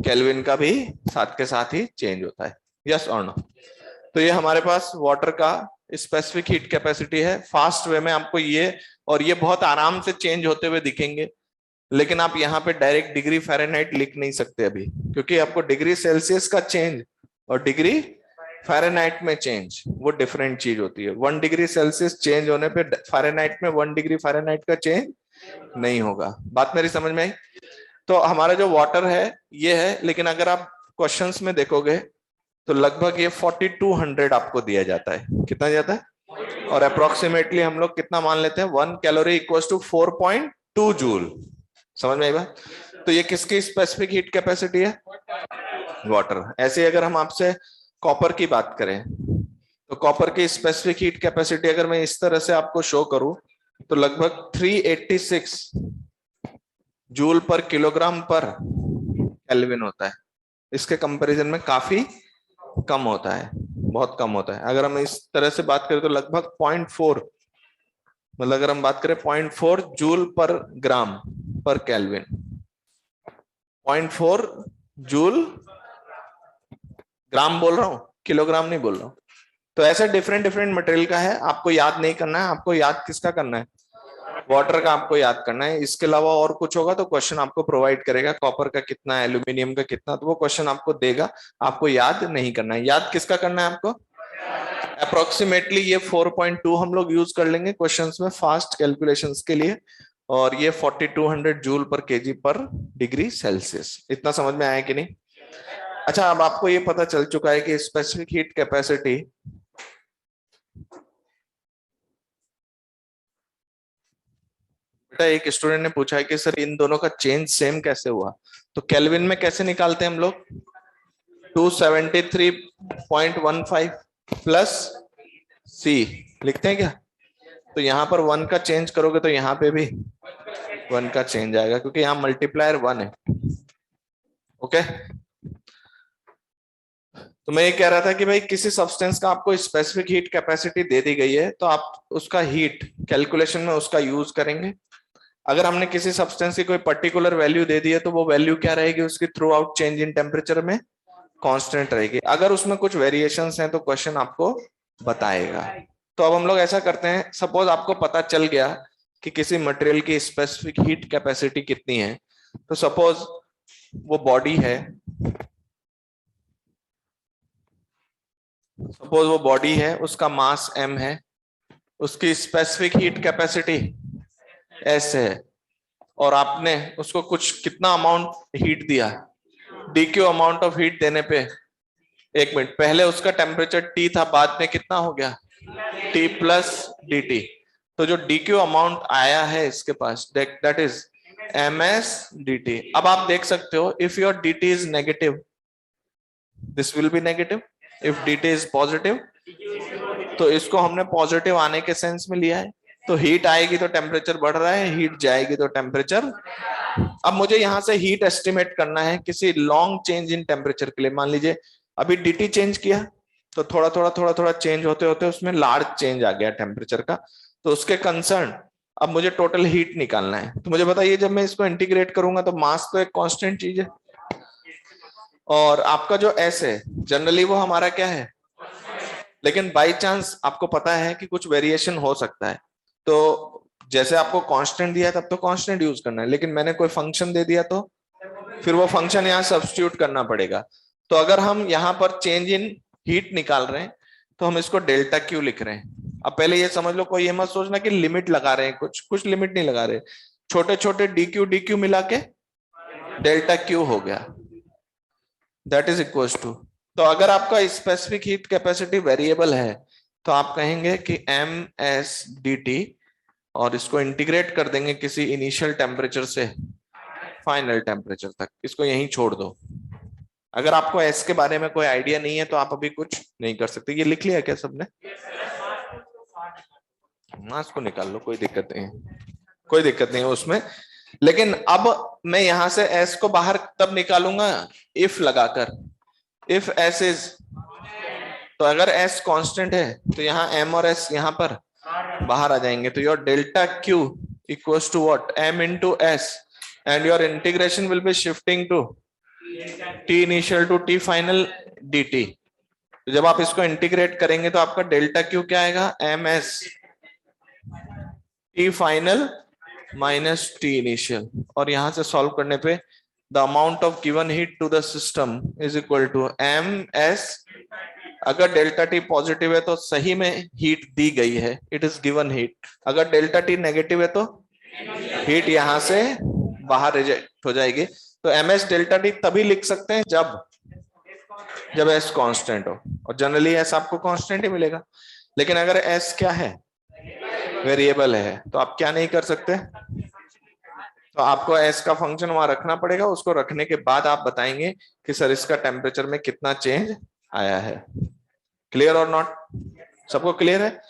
केल्विन का भी साथ के साथ ही चेंज होता है, यस और नो। तो ये हमारे पास वाटर का स्पेसिफिक हीट कैपेसिटी है। फास्ट वे में आपको ये, और ये बहुत आराम से चेंज होते हुए दिखेंगे, लेकिन आप यहाँ पे डायरेक्ट डिग्री फ़ारेनहाइट लिख नहीं सकते अभी, क्योंकि आपको डिग्री सेल्सियस का चेंज और डिग्री फ़ारेनहाइट में चेंज वो डिफरेंट चीज होती है। 1 डिग्री सेल्सियस चेंज होने पे फ़ारेनहाइट में 1 डिग्री फ़ारेनहाइट का चेंज नहीं होगा। बात मेरी समझ में आई। तो हमारा जो वाटर है ये है, लेकिन अगर आप क्वेश्चंस में देखोगे तो लगभग ये 4200 आपको दिया जाता है। कितना जाता है, और अप्रोक्सीमेटली हम लोग कितना मान लेते हैं, 1 कैलोरी इक्वल्स टू 4.2 जूल। समझ में आई बात। तो ये किसकी स्पेसिफिक हीट कैपेसिटी है, वाटर। ऐसे अगर हम आपसे कॉपर की बात करें तो कॉपर की स्पेसिफिक हीट कैपेसिटी अगर मैं इस तरह से आपको शो करूं तो लगभग 386 जूल पर किलोग्राम पर केल्विन होता है। इसके कंपैरिजन में काफी कम होता है, बहुत कम होता है। अगर हम इस तरह से बात करें तो लगभग 0.4, मतलब अगर हम बात करें 0.4 जूल पर ग्राम पर केल्विन, 0.4 जूल, ग्राम बोल रहा हूं, किलोग्राम नहीं बोल रहा हूं। तो ऐसे डिफरेंट डिफरेंट मटेरियल का है, आपको याद नहीं करना है। आपको याद किसका करना है, वाटर का आपको याद करना है। इसके अलावा और कुछ होगा तो क्वेश्चन आपको प्रोवाइड करेगा, कॉपर का कितना, एल्यूमिनियम का कितना, तो वो क्वेश्चन आपको देगा, आपको याद नहीं करना है। याद किसका करना है आपको, अप्रोक्सीमेटली ये 4.2 हम लोग यूज कर लेंगे क्वेश्चंस में फास्ट कैलकुलेशंस के लिए, और ये 4200 जूल पर केजी पर डिग्री सेल्सियस। इतना समझ में आया कि नहीं। अच्छा, अब आपको ये पता चल चुका है कि स्पेसिफिक हीट कैपेसिटी बेटा, एक स्टूडेंट ने पूछा है कि सर इन दोनों का चेंज सेम कैसे हुआ, तो केल्विन में कैसे निकालते हैं हम लोग? 273.15 प्लस सी लिखते हैं क्या? तो यहाँ पर 1 का चेंज करोगे तो यहाँ पे भी 1 का चेंज आएगा, क्योंकि यहाँ मल्टीप्लायर 1 है। ओके, तो मैं ये कह रहा था कि भाई किसी सब्सटेंस का आपको स्पेसिफिक हीट कैपेसिटी दे दी गई है, तो आप उसका हीट कैलकुलेशन में उसका यूज करेंगे। अगर हमने किसी सब्सटेंस की कोई पर्टिकुलर वैल्यू दे दी है, तो वो वैल्यू क्या रहेगी उसकी through out change in temperature में? कांस्टेंट रहेगी। अगर उसमें कुछ वेरिएशंस हैं तो क्वेश्चन आपको बताएगा। तो अब हम लोग ऐसा करते हैं, सपोज आपको पता चल गया कि किसी मटेरियल की स्पेसिफिक हीट कैपेसिटी कितनी है। तो सपोज वो बॉडी है, उसका मास m है, उसकी स्पेसिफिक हीट कैपेसिटी S है, और आपने उसको कुछ कितना अमाउंट हीट दिया, dq अमाउंट ऑफ हीट देने पे, एक मिनट, पहले उसका टेम्परेचर T था, बाद में कितना हो गया T प्लस dt। तो जो dq अमाउंट आया है इसके पास, दैट इज ms dt। अब आप देख सकते हो, if your dt is negative, this will be negative, if dt is positive, तो इसको हमने पॉजिटिव आने के सेंस में लिया है। तो हीट आएगी तो टेम्परेचर बढ़ रहा है, हीट जाएगी तो टेम्परेचर। अब मुझे यहां से हीट एस्टिमेट करना है किसी लॉन्ग चेंज इन टेम्परेचर के लिए। मान लीजिए अभी dt चेंज किया, तो थोड़ा थोड़ा चेंज होते होते उसमें लार्ज चेंज आ गया टेम्परेचर का, तो उसके कंसर्न अब मुझे टोटल हीट निकालना है। तो मुझे बताइए, जब मैं इसको इंटीग्रेट करूंगा तो मास तो एक कांस्टेंट चीज है, और आपका जो S है जनरली वो हमारा क्या है, लेकिन बाई चांस आपको पता है कि कुछ वेरिएशन हो सकता है। तो जैसे आपको कांस्टेंट दिया है तब तो कांस्टेंट यूज करना है, लेकिन मैंने कोई फंक्शन दे दिया तो फिर वो फंक्शन यहाँ सब्स्टिट्यूट करना पड़ेगा। तो अगर हम यहाँ पर चेंज इन हीट निकाल रहे हैं तो हम इसको डेल्टा क्यू लिख रहे हैं। अब पहले ये समझ लो, कोई ये मत सोचना कि लिमिट लगा रहे हैं, कुछ कुछ लिमिट नहीं लगा रहे, छोटे छोटे डी क्यू मिला के डेल्टा क्यू हो गया, दैट इज इक्वल टू। तो अगर आपका स्पेसिफिक हीट कैपेसिटी वेरिएबल है तो आप कहेंगे कि एम एस डी टी, और इसको इंटीग्रेट कर देंगे किसी इनिशियल टेम्परेचर से फाइनल टेम्परेचर तक, इसको यहीं छोड़ दो। अगर आपको एस के बारे में कोई आइडिया नहीं है तो आप अभी कुछ नहीं कर सकते। ये लिख लिया क्या सबने? मास को निकाल लो, कोई दिक्कत नहीं है, कोई दिक्कत नहीं है उसमें। लेकिन अब मैं यहां से एस को बाहर तब निकालूंगा इफ लगाकर, इफ एस इज, तो अगर एस कांस्टेंट है तो यहाँ एम और एस यहाँ पर बाहर आ जाएंगे। तो your delta Q equals to what, M into S, and your integration will be shifting to T initial to T final D T. जब आप इसको इंटीग्रेट करेंगे तो आपका डेल्टा क्यू क्या आएगा, M S T final minus T initial, और यहां से सॉल्व करने पे the amount of given heat to the system is equal to M S. अगर डेल्टा टी पॉजिटिव है तो सही में हीट दी गई है, इट इज गिवन हीट। अगर डेल्टा टी नेगेटिव है तो हीट यहां से बाहर रिजेक्ट हो जाएगी। तो एम एस डेल्टा टी तभी लिख सकते हैं जब एस कांस्टेंट हो, और जनरली एस आपको कांस्टेंट ही मिलेगा। लेकिन अगर एस क्या है, वेरिएबल है, तो आप क्या नहीं कर सकते, तो आपको एस का फंक्शन वहां रखना पड़ेगा। उसको रखने के बाद आप बताएंगे कि सर इसका टेम्परेचर में कितना चेंज आया है। क्लियर और नॉट? सबको क्लियर है?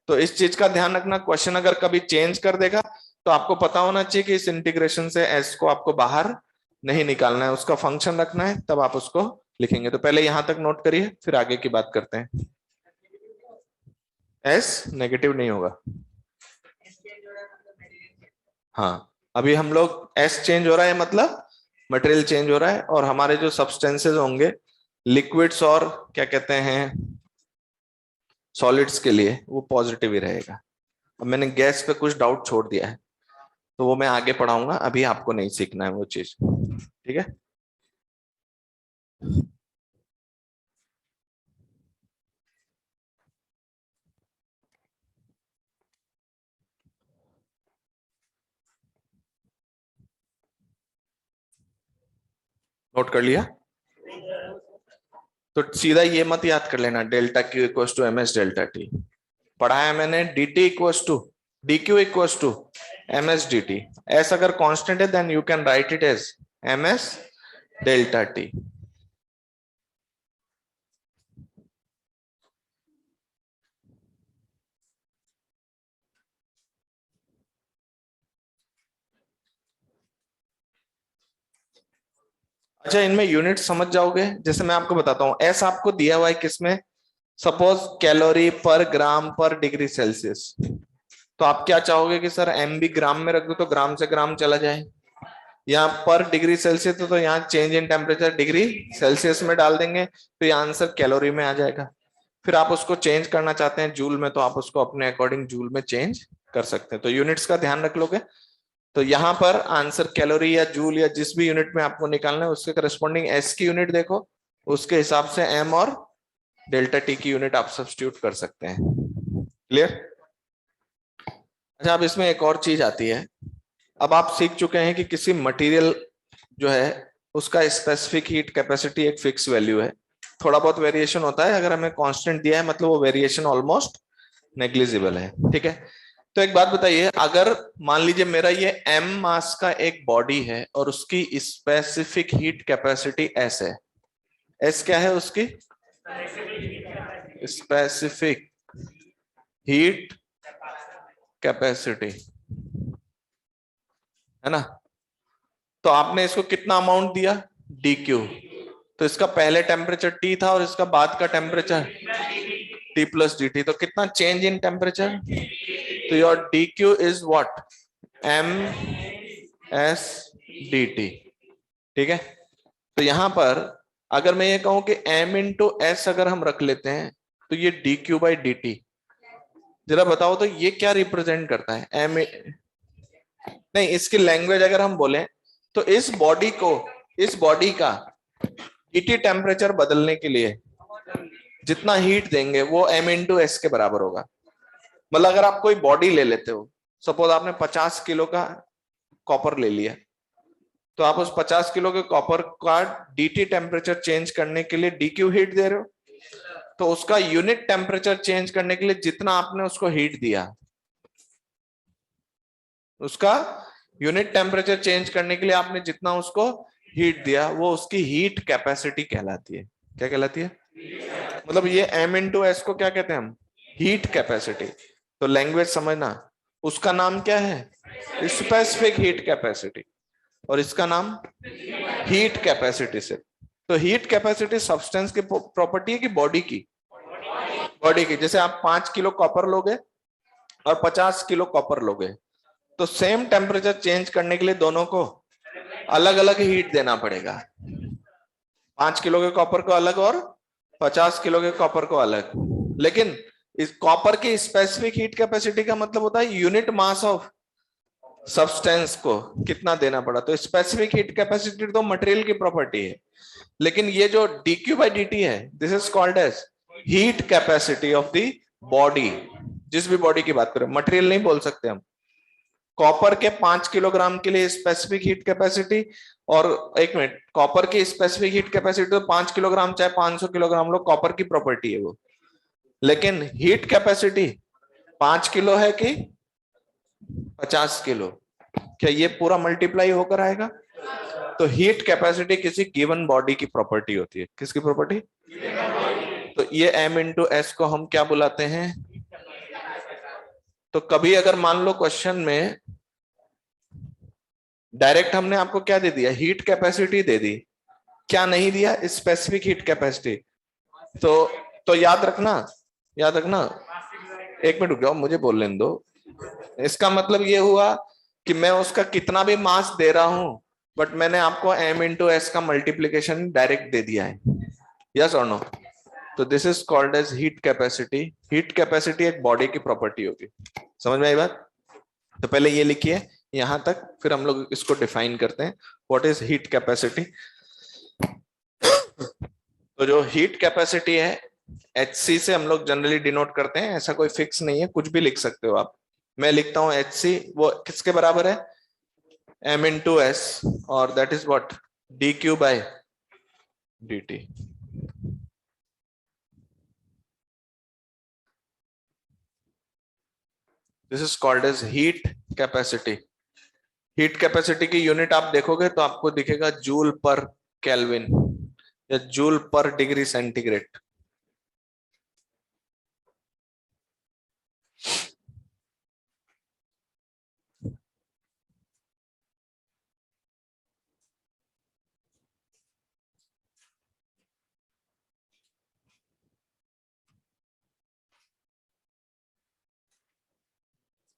तो इस चीज का ध्यान रखना, क्वेश्चन अगर कभी चेंज कर देगा तो आपको पता होना चाहिए कि इस इंटीग्रेशन से एस को आपको बाहर नहीं निकालना है, उसका फंक्शन रखना है, तब आप उसको लिखेंगे। तो पहले यहां तक नोट करिए, फिर आगे की बात करते हैं। एस नेगेटिव नहीं होगा। हाँ, अभी हम लोग एस चेंज हो रहा है मतलब मटेरियल चेंज हो रहा है, और हमारे जो सब्सटेंसेस होंगे लिक्विड्स और क्या कहते हैं सॉलिड्स के लिए, वो पॉजिटिव ही रहेगा। अब मैंने गैस पे कुछ डाउट छोड़ दिया है, तो वो मैं आगे पढ़ाऊंगा, अभी आपको नहीं सीखना है वो चीज, ठीक है? नोट कर लिया? तो सीधा ये मत याद कर लेना delta Q equals to M S delta T, पढ़ा है मैंने D T equals to D Q equals to M S D T. S अगर कांस्टेंट है then you can write it as M S delta T. अच्छा, इनमें unit समझ जाओगे। जैसे मैं आपको बताता हूँ, एस आपको दिया हुआ है किसमें, सपोज कैलोरी पर ग्राम पर डिग्री सेल्सियस। तो आप क्या चाहोगे कि सर एम भी ग्राम में रख दो तो ग्राम से ग्राम चला जाए, यहाँ पर डिग्री सेल्सियस तो यहाँ change in temperature degree Celsius में डाल देंगे तो ये आंसर कैलोरी में आ जाएगा। फिर आप उसको चेंज करना चाहते हैं जूल में तो आप उसको अपने अकॉर्डिंग जूल में चेंज कर सकते हैं। तो यूनिट्स का ध्यान रख लोगे तो यहाँ पर आंसर कैलोरी या जूल या जिस भी यूनिट में आपको निकालना है उसके करस्पॉन्डिंग एस की यूनिट देखो, उसके हिसाब से एम और डेल्टा टी की यूनिट आप सब्स्टिट्यूट कर सकते हैं। क्लियर? अच्छा, अब इसमें एक और चीज आती है। अब आप सीख चुके हैं कि किसी मटेरियल जो है उसका स्पेसिफिक हीट कैपेसिटी एक फिक्स वैल्यू है, थोड़ा बहुत वेरिएशन होता है। अगर हमें कांस्टेंट दिया है मतलब वो वेरिएशन ऑलमोस्ट नेग्लिजिबल है। ठीक है, तो एक बात बताइए, अगर मान लीजिए मेरा ये m मास का एक बॉडी है और उसकी स्पेसिफिक हीट कैपेसिटी s है। s क्या है उसकी? स्पेसिफिक हीट कैपेसिटी, है ना। तो आपने इसको कितना अमाउंट दिया? dq। तो इसका पहले टेम्परेचर T था और इसका बाद का टेम्परेचर T प्लस dt। तो कितना चेंज इन टेम्परेचर? तो your dq is what? m s dt। ठीक है, तो यहां पर अगर मैं ये कहूं कि m इंटू एस अगर हम रख लेते हैं तो ये dq बाई dt, जरा बताओ तो ये क्या रिप्रेजेंट करता है? m नहीं, इसकी लैंग्वेज अगर हम बोलें तो इस बॉडी का dt टेम्परेचर बदलने के लिए जितना हीट देंगे वो m इंटू एस के बराबर होगा। मतलब अगर आप कोई बॉडी ले लेते हो, सपोज आपने 50 किलो का कॉपर ले लिया, तो आप उस 50 किलो के कॉपर का dt टेम्परेचर चेंज करने के लिए dq हीट दे रहे हो, तो उसका यूनिट टेम्परेचर चेंज करने के लिए जितना आपने उसको हीट दिया, उसका यूनिट टेम्परेचर चेंज करने के लिए आपने जितना उसको हीट दिया वो उसकी हीट कैपेसिटी कहलाती है। क्या कहलाती है? मतलब ये m इंटू एस को क्या कहते हैं हम? Heat capacity. तो लैंग्वेज समझना, उसका नाम क्या है? स्पेसिफिक हीट कैपेसिटी, और इसका नाम हीट कैपेसिटी से। तो हीट कैपेसिटी सब्सटेंस की प्रॉपर्टी है कि बॉडी की? बॉडी की। जैसे आप 5 किलो कॉपर लोगे और 50 किलो कॉपर लोगे तो सेम टेम्परेचर चेंज करने के लिए दोनों को अलग अलग हीट देना पड़ेगा। 5 किलो के कॉपर को अलग और 50 किलो के कॉपर को अलग। लेकिन इस कॉपर की स्पेसिफिक हीट कैपेसिटी का मतलब होता है यूनिट मास ऑफ सब्सटेंस को कितना देना पड़ा। तो स्पेसिफिक हीट कैपेसिटी तो मटेरियल की प्रॉपर्टी है, लेकिन ये जो dq बाई dt है this is called as heat capacity of the body. जिस भी बॉडी की बात करें, मटेरियल नहीं बोल सकते हम। कॉपर के 5 किलोग्राम के लिए स्पेसिफिक हीट कैपेसिटी, और एक मिनट, कॉपर की स्पेसिफिक हीट कैपेसिटी तो 5 किलोग्राम चाहे 500 किलोग्राम लो, कॉपर की प्रॉपर्टी है वो। लेकिन हीट कैपेसिटी 5 किलो है कि 50 किलो? क्या ये पूरा मल्टीप्लाई होकर आएगा? तो हीट कैपेसिटी किसी गिवन बॉडी की प्रॉपर्टी होती है। किसकी प्रॉपर्टी? तो ये m इंटू एस को हम क्या बुलाते हैं? तो कभी अगर मान लो क्वेश्चन में डायरेक्ट हमने आपको क्या दे दिया? हीट कैपेसिटी दे दी, क्या नहीं दिया? Specific heat capacity. तो याद रखना, एक मिनट रुक जाओ, मुझे बोल लेने दो। इसका मतलब ये हुआ कि मैं उसका कितना भी मास दे रहा हूं बट मैंने आपको m इंटू एस का मल्टीप्लीकेशन डायरेक्ट दे दिया है। यस और नो? तो this is called as heat capacity. Heat capacity एक बॉडी की प्रॉपर्टी होगी। समझ में आई बात? तो पहले ये लिखिए यहां तक, फिर हम लोग इसको डिफाइन करते हैं व्हाट इज हीट कैपेसिटी। तो जो हीट कैपेसिटी है HC से हम लोग जनरली डिनोट करते हैं, ऐसा कोई फिक्स नहीं है, कुछ भी लिख सकते हो आप। मैं लिखता हूं HC, वो किसके बराबर है? m इंटू एस, और that is what? dq by dt। This is called as heat capacity. Heat capacity की यूनिट आप देखोगे तो आपको दिखेगा जूल पर केल्विन या जूल पर डिग्री सेंटीग्रेड।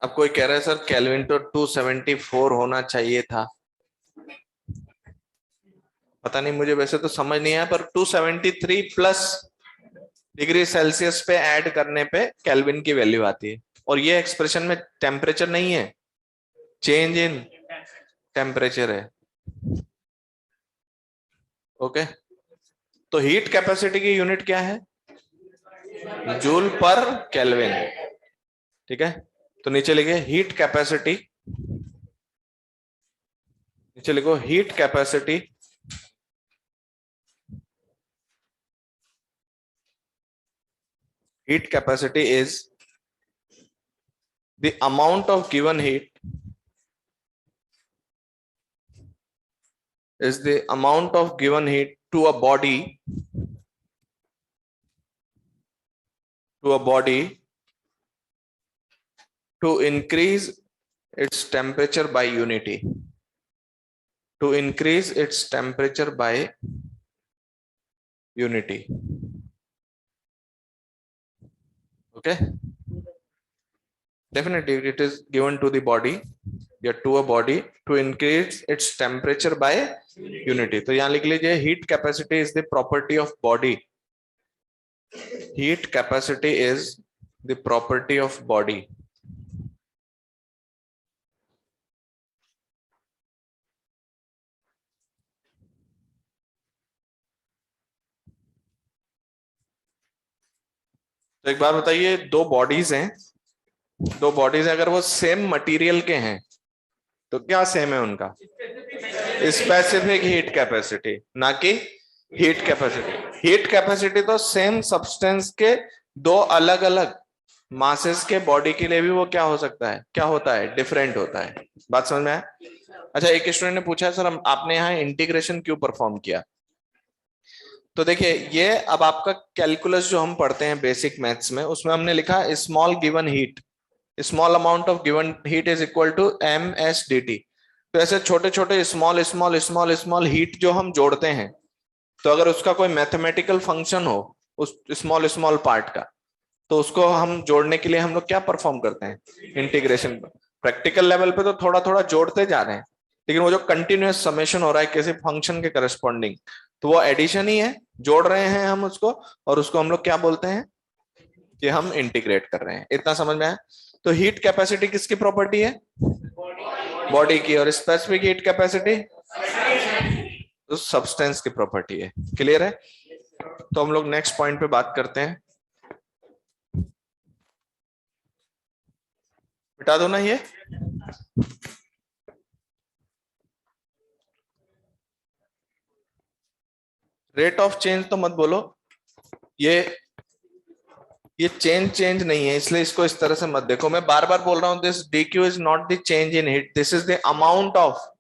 अब कोई कह रहा है सर केल्विन तो 274 होना चाहिए था। पता नहीं, मुझे वैसे तो समझ नहीं आया, पर 273 प्लस डिग्री सेल्सियस पे ऐड करने पे केल्विन की वैल्यू आती है। और ये एक्सप्रेशन में टेम्परेचर नहीं है, चेंज इन टेम्परेचर है। ओके, तो हीट कैपेसिटी की यूनिट क्या है? जूल पर केल्विन। ठीक है, तो नीचे लिखे हीट कैपेसिटी, नीचे लिखो heat capacity heat capacity is the amount of given heat to a body to increase its temperature by unity, to increase its temperature by unity. Okay, definitely it is given to the body या to a body to increase its temperature by unity. तो यहां लिख लीजिए heat capacity is the property of body. Heat capacity is the property of body. तो एक बार बताइए, दो bodies हैं, अगर वो सेम मटेरियल के हैं तो क्या सेम है उनका? स्पेसिफिक हीट कैपेसिटी, ना कि हीट कैपेसिटी। हीट कैपेसिटी तो सेम सब्सटेंस के दो अलग अलग मासेस के बॉडी के लिए भी वो क्या हो सकता है, क्या होता है, डिफरेंट होता है। बात समझ में आया? अच्छा, एक स्टूडेंट ने पूछा सर आपने यहाँ इंटीग्रेशन क्यों परफॉर्म किया? तो देखिए, ये अब आपका कैलकुलस जो हम पढ़ते हैं बेसिक मैथ्स में, उसमें हमने लिखा small given heat, small amount of given heat is equal to M S D T. तो ऐसे छोटे छोटे small small small small heat जो हम जोड़ते हैं, तो अगर उसका कोई मैथमेटिकल फंक्शन हो उस स्मॉल स्मॉल पार्ट का, तो उसको हम जोड़ने के लिए हम लोग क्या परफॉर्म करते हैं? इंटीग्रेशन। प्रैक्टिकल लेवल पे तो थोड़ा थोड़ा जोड़ते जा रहे हैं, लेकिन वो जो कंटिन्यूअस समेशन हो रहा है किसी फंक्शन के करस्पॉन्डिंग, तो वो एडिशन ही है, जोड़ रहे हैं हम उसको, और उसको हम लोग क्या बोलते हैं कि हम इंटीग्रेट कर रहे हैं। इतना समझ में आया? तो हीट कैपेसिटी किसकी प्रॉपर्टी है? बॉडी की। और स्पेसिफिक हीट कैपेसिटी तो सब्सटेंस की प्रॉपर्टी है। क्लियर है? तो हम लोग नेक्स्ट पॉइंट पे बात करते हैं। मिटा दो ना ये। रेट ऑफ चेंज तो मत बोलो, ये चेंज नहीं है, इसलिए इसको इस तरह से मत देखो। मैं बार बार बोल रहा हूं, this dq is not the change in heat, this is the amount of,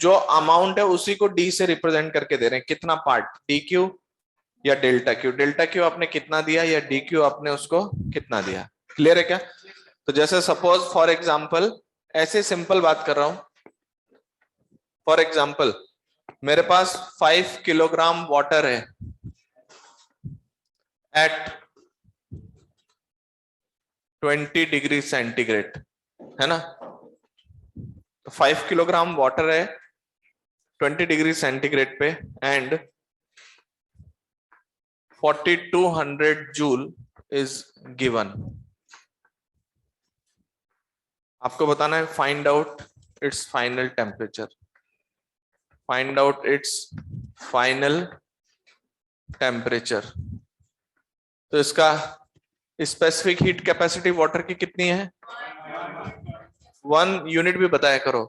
जो अमाउंट है उसी को d से रिप्रेजेंट करके दे रहे हैं। कितना पार्ट, dq या डेल्टा क्यू। डेल्टा क्यू आपने कितना दिया या dq आपने उसको कितना दिया। क्लियर है क्या? तो जैसे सपोज फॉर एग्जाम्पल, ऐसे सिंपल बात कर रहा हूं, फॉर एग्जाम्पल मेरे पास 5 किलोग्राम वाटर है एट 20 डिग्री सेंटीग्रेड, है ना? तो 5 किलोग्राम वाटर है 20 डिग्री सेंटीग्रेड पे एंड 4200 जूल इज गिवन। आपको बताना है find out it's final temperature, find out it's final temperature. तो इसका स्पेसिफिक हीट कैपेसिटी वाटर की कितनी है? 1 यूनिट भी बताया करो।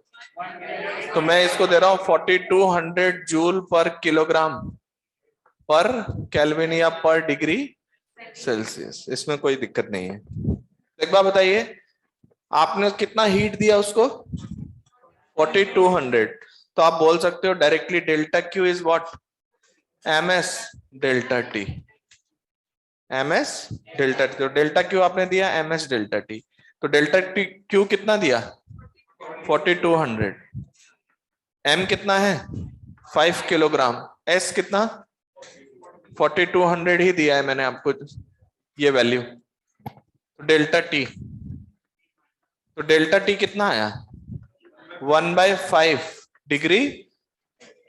तो मैं इसको दे रहा हूं 4200 जूल पर किलोग्राम पर केल्विन या पर डिग्री सेल्सियस। इसमें कोई दिक्कत नहीं है। एक बात बताइए, आपने कितना हीट दिया उसको 4200, तो आप बोल सकते हो directly delta Q is what ms delta T, ms delta T. तो डेल्टा क्यू आपने दिया ms डेल्टा टी, तो डेल्टा टी क्यू कितना दिया 4200, m कितना है 5 किलोग्राम, s कितना 4200 ही दिया है मैंने आपको ये वैल्यू। तो डेल्टा टी कितना आया 1/5 डिग्री।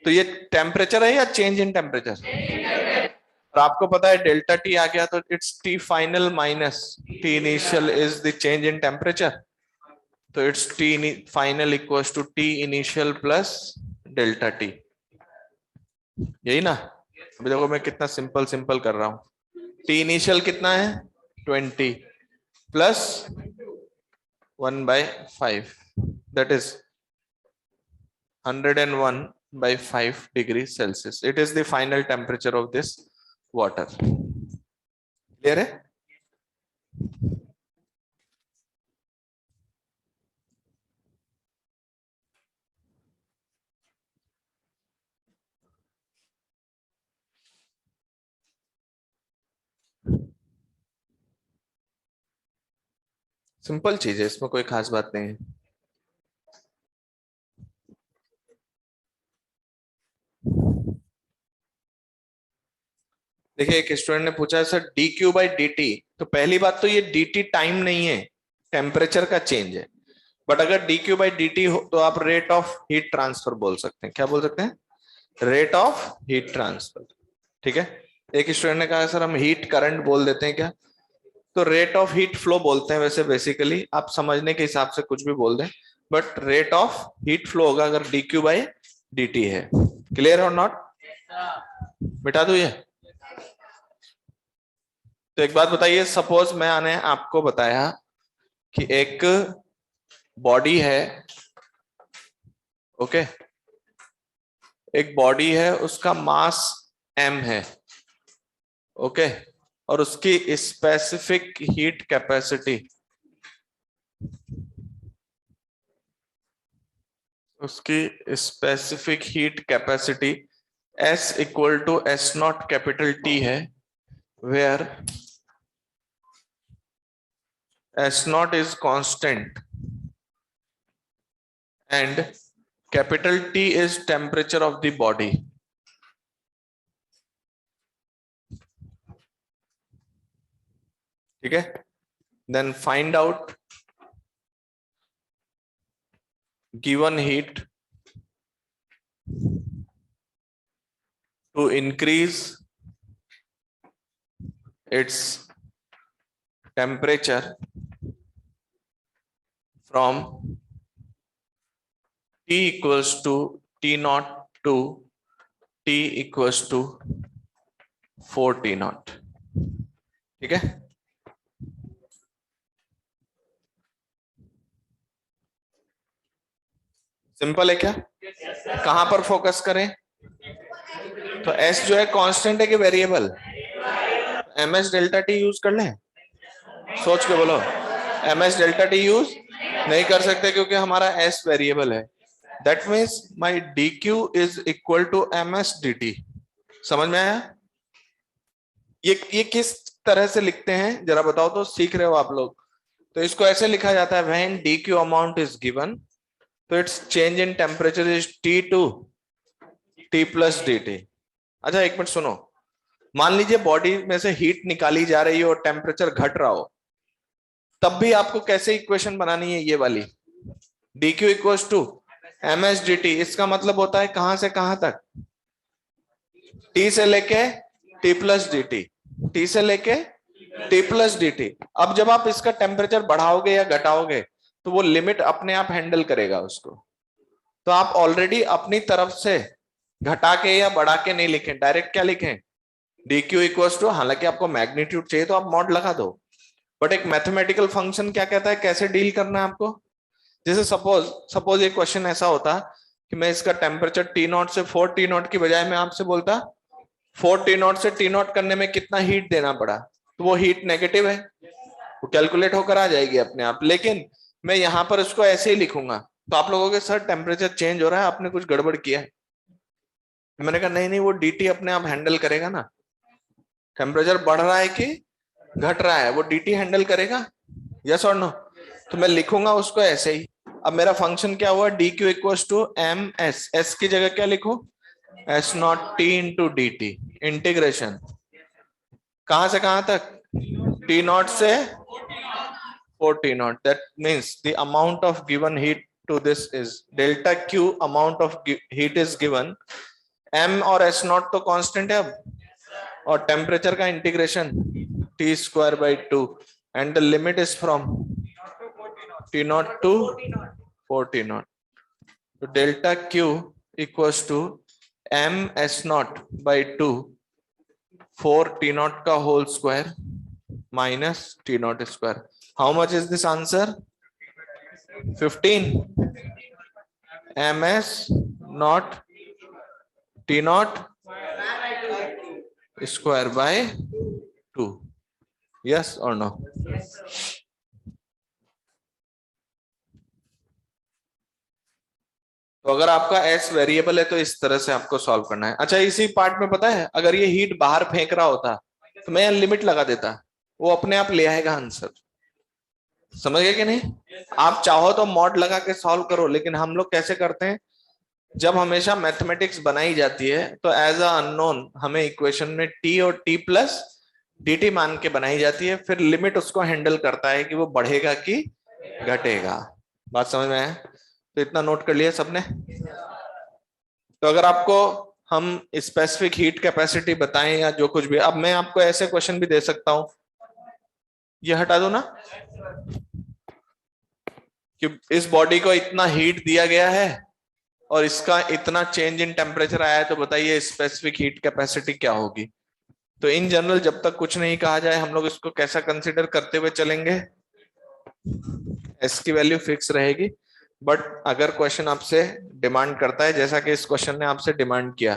तो ये टेम्परेचर है या चेंज इन टेम्परेचर, और आपको पता है डेल्टा टी आ गया तो it's T final minus T initial is the change in temperature, तो it's T final equals to T initial plus delta T, यही ना। अभी देखो मैं कितना सिंपल सिंपल कर रहा हूं। टी इनिशियल कितना है 20 plus 1/5, that is 101/5 degree Celsius. It is the final temperature of this water. Clear है? सिंपल चीज है, इसमें कोई खास बात नहीं है। देखिए एक स्टूडेंट ने पूछा है sir D Q by D T, तो पहली बात तो ये डी टी टाइम नहीं है, टेम्परेचर का चेंज है। बट अगर D Q by D T हो तो आप रेट ऑफ हीट ट्रांसफर बोल सकते हैं। क्या बोल सकते हैं? Rate of heat transfer. ठीक है। एक स्टूडेंट ने कहा सर हम हीट करंट बोल देते हैं क्या, तो रेट ऑफ हीट फ्लो बोलते हैं वैसे, बेसिकली आप समझने के हिसाब से कुछ भी बोल दें, but rate of heat flow होगा अगर D Q by D T है। क्लियर और नॉट? मिटा दो ये। तो एक बात बताइए, सपोज मैंने आपको बताया कि एक बॉडी है, ओके, एक बॉडी है उसका मास m है, ओके, और उसकी स्पेसिफिक हीट कैपेसिटी, उसकी specific heat capacity S equal to S not capital T है, where S not is constant and capital T is temperature of the body. ठीक है। Then find out given heat to increase its temperature from T equals to T naught to T equals to 4 T naught. ठीक है। Simple है क्या? कहां पर focus करें? तो S जो है कांस्टेंट है कि variable? ms delta T use कर लें, सोच के बोलो। ms डेल्टा टी यूज नहीं कर सकते क्योंकि हमारा S वेरिएबल है। That means my dq is equal to ms dt. समझ में आया? ये किस तरह से लिखते हैं जरा बताओ तो, सीख रहे हो आप लोग। तो इसको ऐसे लिखा जाता है, when dq amount is given, तो its change in temperature is T to T plus dt। अच्छा एक मिनट सुनो, मान लीजिए बॉडी में से हीट निकाली जा रही हो और टेम्परेचर घट रहा हो, तब भी आपको कैसे इक्वेशन बनानी है? ये वाली dq equals to ms dt। इसका मतलब होता है कहां से कहां तक? T से लेके T प्लस dt, T से लेके T प्लस dt। अब जब आप इसका टेम्परेचर बढ़ाओगे या घटाओगे तो वो लिमिट अपने आप हैंडल करेगा उसको। तो आप ऑलरेडी अपनी तरफ से घटा के या बढ़ा के नहीं लिखें, डायरेक्ट क्या लिखें? dq इक्वल्स टू, हालांकि आपको मैग्नीट्यूड चाहिए तो आप मॉड लगा दो, बट एक मैथमेटिकल फंक्शन क्या कहता है कैसे डील करना है आपको। जैसे सपोज एक क्वेश्चन ऐसा होता कि मैं इसका टेम्परेचर T नॉट से 4 T नॉट की बजाय मैं आपसे बोलता 4 T नॉट से T नॉट करने में कितना हीट देना पड़ा, तो वो हीट नेगेटिव है, वो कैलकुलेट होकर आ जाएगी अपने आप। लेकिन मैं यहां पर इसको ऐसे ही लिखूंगा, तो आप लोगों के सर टेम्परेचर चेंज हो रहा है, आपने कुछ गड़बड़ किया है। मैंने कहा नहीं नहीं, वो डीटी अपने आप हैंडल करेगा ना, टेम्परेचर बढ़ रहा है कि घट रहा है वो डीटी हैंडल करेगा, यस और नो। तो मैं लिखूंगा उसको ऐसे ही। अब मेरा फंक्शन क्या हुआ, D Q equal to M S, S की जगह क्या लिखूं, S not T into D T, integration कहां से कहां तक, टी नॉट से 4 T not, that means the amount of given heat to this is delta Q, amount of heat is given, M और एस नॉट तो constant है अब, और टेम्परेचर का integration T square by 2, and the limit is from T naught to 4 T naught. तो delta Q equals to M S naught by 2 4 T naught का whole square minus T naught square. How much is this answer, 15 M S not T naught square by 2, yes और no. तो अगर आपका S variable है तो इस तरह से आपको सॉल्व करना है। अच्छा, इसी पार्ट में पता है, अगर ये हीट बाहर फेंक रहा होता तो मैं लिमिट लगा देता, वो अपने आप ले आएगा आंसर, समझ गए कि नहीं। आप चाहो तो मॉड लगा के सॉल्व करो, लेकिन हम लोग कैसे करते हैं, जब हमेशा मैथमेटिक्स बनाई जाती है तो एज अ अननोन हमें इक्वेशन में टी और टी प्लस डी टी मान के बनाई जाती है, फिर लिमिट उसको हैंडल करता है कि वो बढ़ेगा कि घटेगा। बात समझ में आया, तो इतना नोट कर लिया सबने। तो अगर आपको हम स्पेसिफिक हीट कैपेसिटी बताएं या जो कुछ भी, अब मैं आपको ऐसे क्वेश्चन भी दे सकता हूं, ये हटा दो ना, कि इस बॉडी को इतना हीट दिया गया है और इसका इतना चेंज इन टेम्परेचर आया है, तो बताइए स्पेसिफिक हीट कैपेसिटी क्या होगी। तो इन जनरल जब तक कुछ नहीं कहा जाए हम लोग इसको कैसा कंसीडर करते हुए चलेंगे, एस की वैल्यू फिक्स रहेगी। बट अगर क्वेश्चन आपसे डिमांड करता है, जैसा कि इस क्वेश्चन ने आपसे डिमांड किया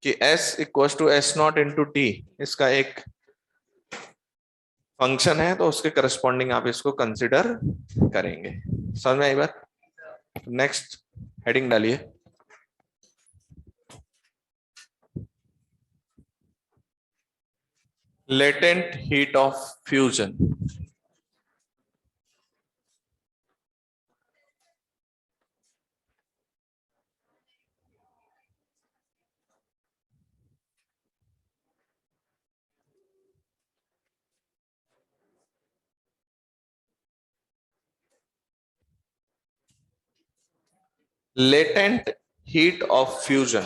कि S equal to S not into T, इसका एक फंक्शन है, तो उसके करस्पॉन्डिंग आप इसको कंसिडर करेंगे। समझ में आई बात। नेक्स्ट हेडिंग डालिए, latent heat of fusion. Latent heat of fusion,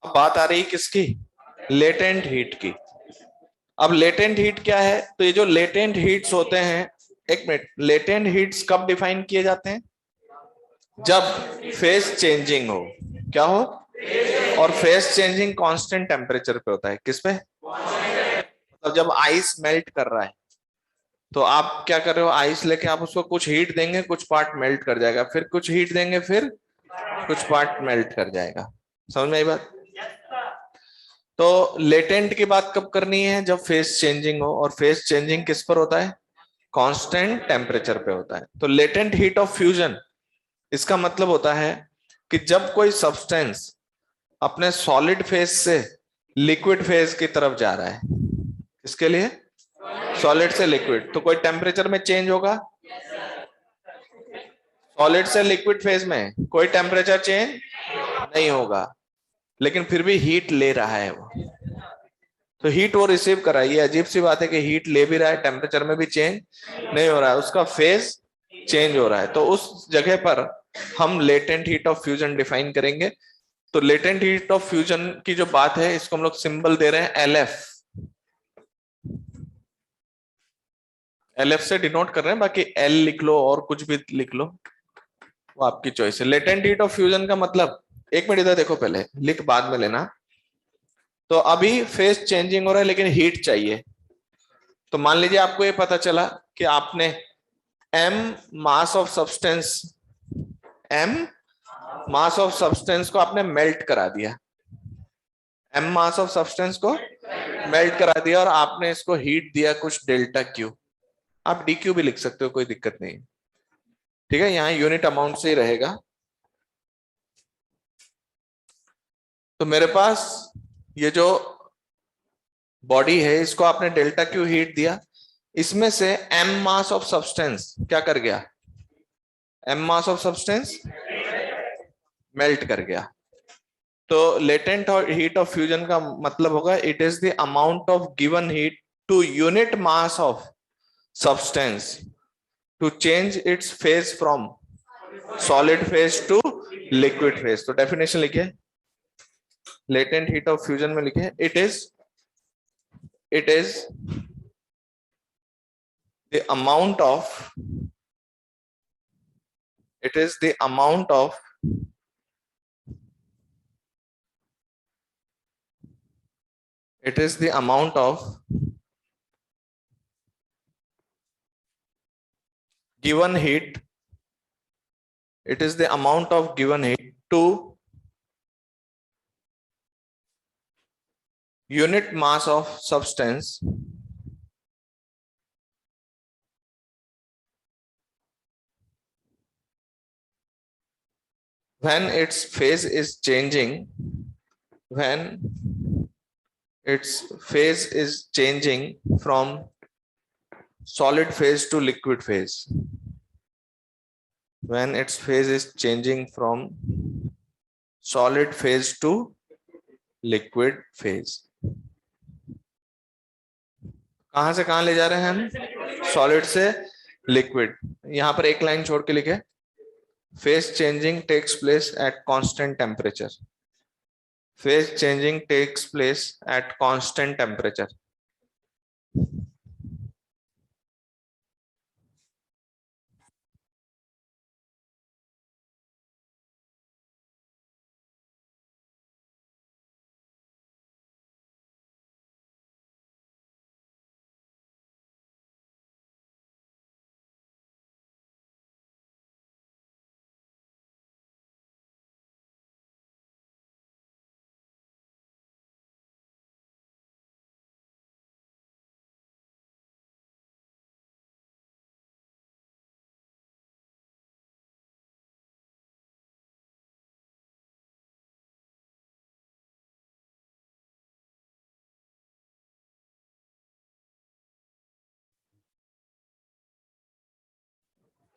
बात आ रही किसकी, लेटेंट हीट की। अब लेटेंट हीट क्या है, तो ये जो लेटेंट हीट्स होते हैं, एक मिनट, लेटेंट हीट्स कब डिफाइन किए जाते हैं, जब फेज चेंजिंग हो, क्या हो, और फेज चेंजिंग कांस्टेंट टेम्परेचर पे होता है, किस पे, मतलब जब आइस मेल्ट कर रहा है तो आप क्या कर रहे हो, आइस लेके आप उसको कुछ हीट देंगे, कुछ पार्ट मेल्ट कर जाएगा, फिर कुछ हीट देंगे, फिर कुछ पार्ट मेल्ट कर जाएगा। समझ में आई बात। तो लेटेंट की बात कब करनी है, जब फेज चेंजिंग हो, और फेज चेंजिंग किस पर होता है, कांस्टेंट टेम्परेचर पे होता है। तो लेटेंट हीट ऑफ फ्यूजन, इसका मतलब होता है कि जब कोई सब्सटेंस अपने सॉलिड फेज से लिक्विड फेज की तरफ जा रहा है, इसके लिए सॉलिड से लिक्विड, तो कोई टेम्परेचर में चेंज होगा, सॉलिड से लिक्विड फेज में कोई टेम्परेचर चेंज नहीं होगा, लेकिन फिर भी हीट ले रहा है वो, तो हीट वो रिसीव कर रहा है। ये अजीब सी बात है कि हीट ले भी रहा है, टेम्परेचर में भी चेंज नहीं हो रहा है, उसका फेज चेंज हो रहा है, तो उस जगह पर हम latent heat of fusion define करेंगे। तो लेटेंट हीट ऑफ फ्यूजन की जो बात है, इसको हम लोग सिंबल दे रहे हैं एलएफ, एलएफ से डिनोट कर रहे हैं, बाकी एल लिख लो और कुछ भी लिख लो, वो आपकी चॉइस है। लेटेंट हीट ऑफ फ्यूजन का मतलब, एक मिनट इधर देखो, पहले लिख बाद में लेना। तो अभी फेज चेंजिंग हो रहा है लेकिन हीट चाहिए, तो मान लीजिए आपको ये पता चला कि आपने m mass of substance, m mass of substance को आपने मेल्ट करा दिया, m मास ऑफ सब्सटेंस को मेल्ट करा दिया और आपने इसको हीट दिया कुछ डेल्टा क्यू, आप डी क्यू भी लिख सकते हो, कोई दिक्कत नहीं। ठीक है, यहाँ यूनिट अमाउंट से ही रहेगा। तो मेरे पास ये जो बॉडी है इसको आपने डेल्टा क्यू हीट दिया, इसमें से m मास ऑफ सब्सटेंस क्या कर गया, m mass of substance melt कर गया। तो लेटेंट हीट ऑफ फ्यूजन का मतलब होगा it is the amount of given heat to unit mass of substance to change its phase from solid phase to liquid phase. तो definition लिखिए, latent heat of fusion में लिखिए it is the amount of it is the amount of given heat, it is the amount of given heat to unit mass of substance when its phase is changing, when its phase is changing from solid phase to liquid phase, when its phase is changing from solid phase to liquid phase। कहां से कहां ले जा रहे हैं हम, solid से liquid. यहां पर एक लाइन छोड़ के लिखे, phase changing takes place at constant temperature, phase changing takes place at constant temperature।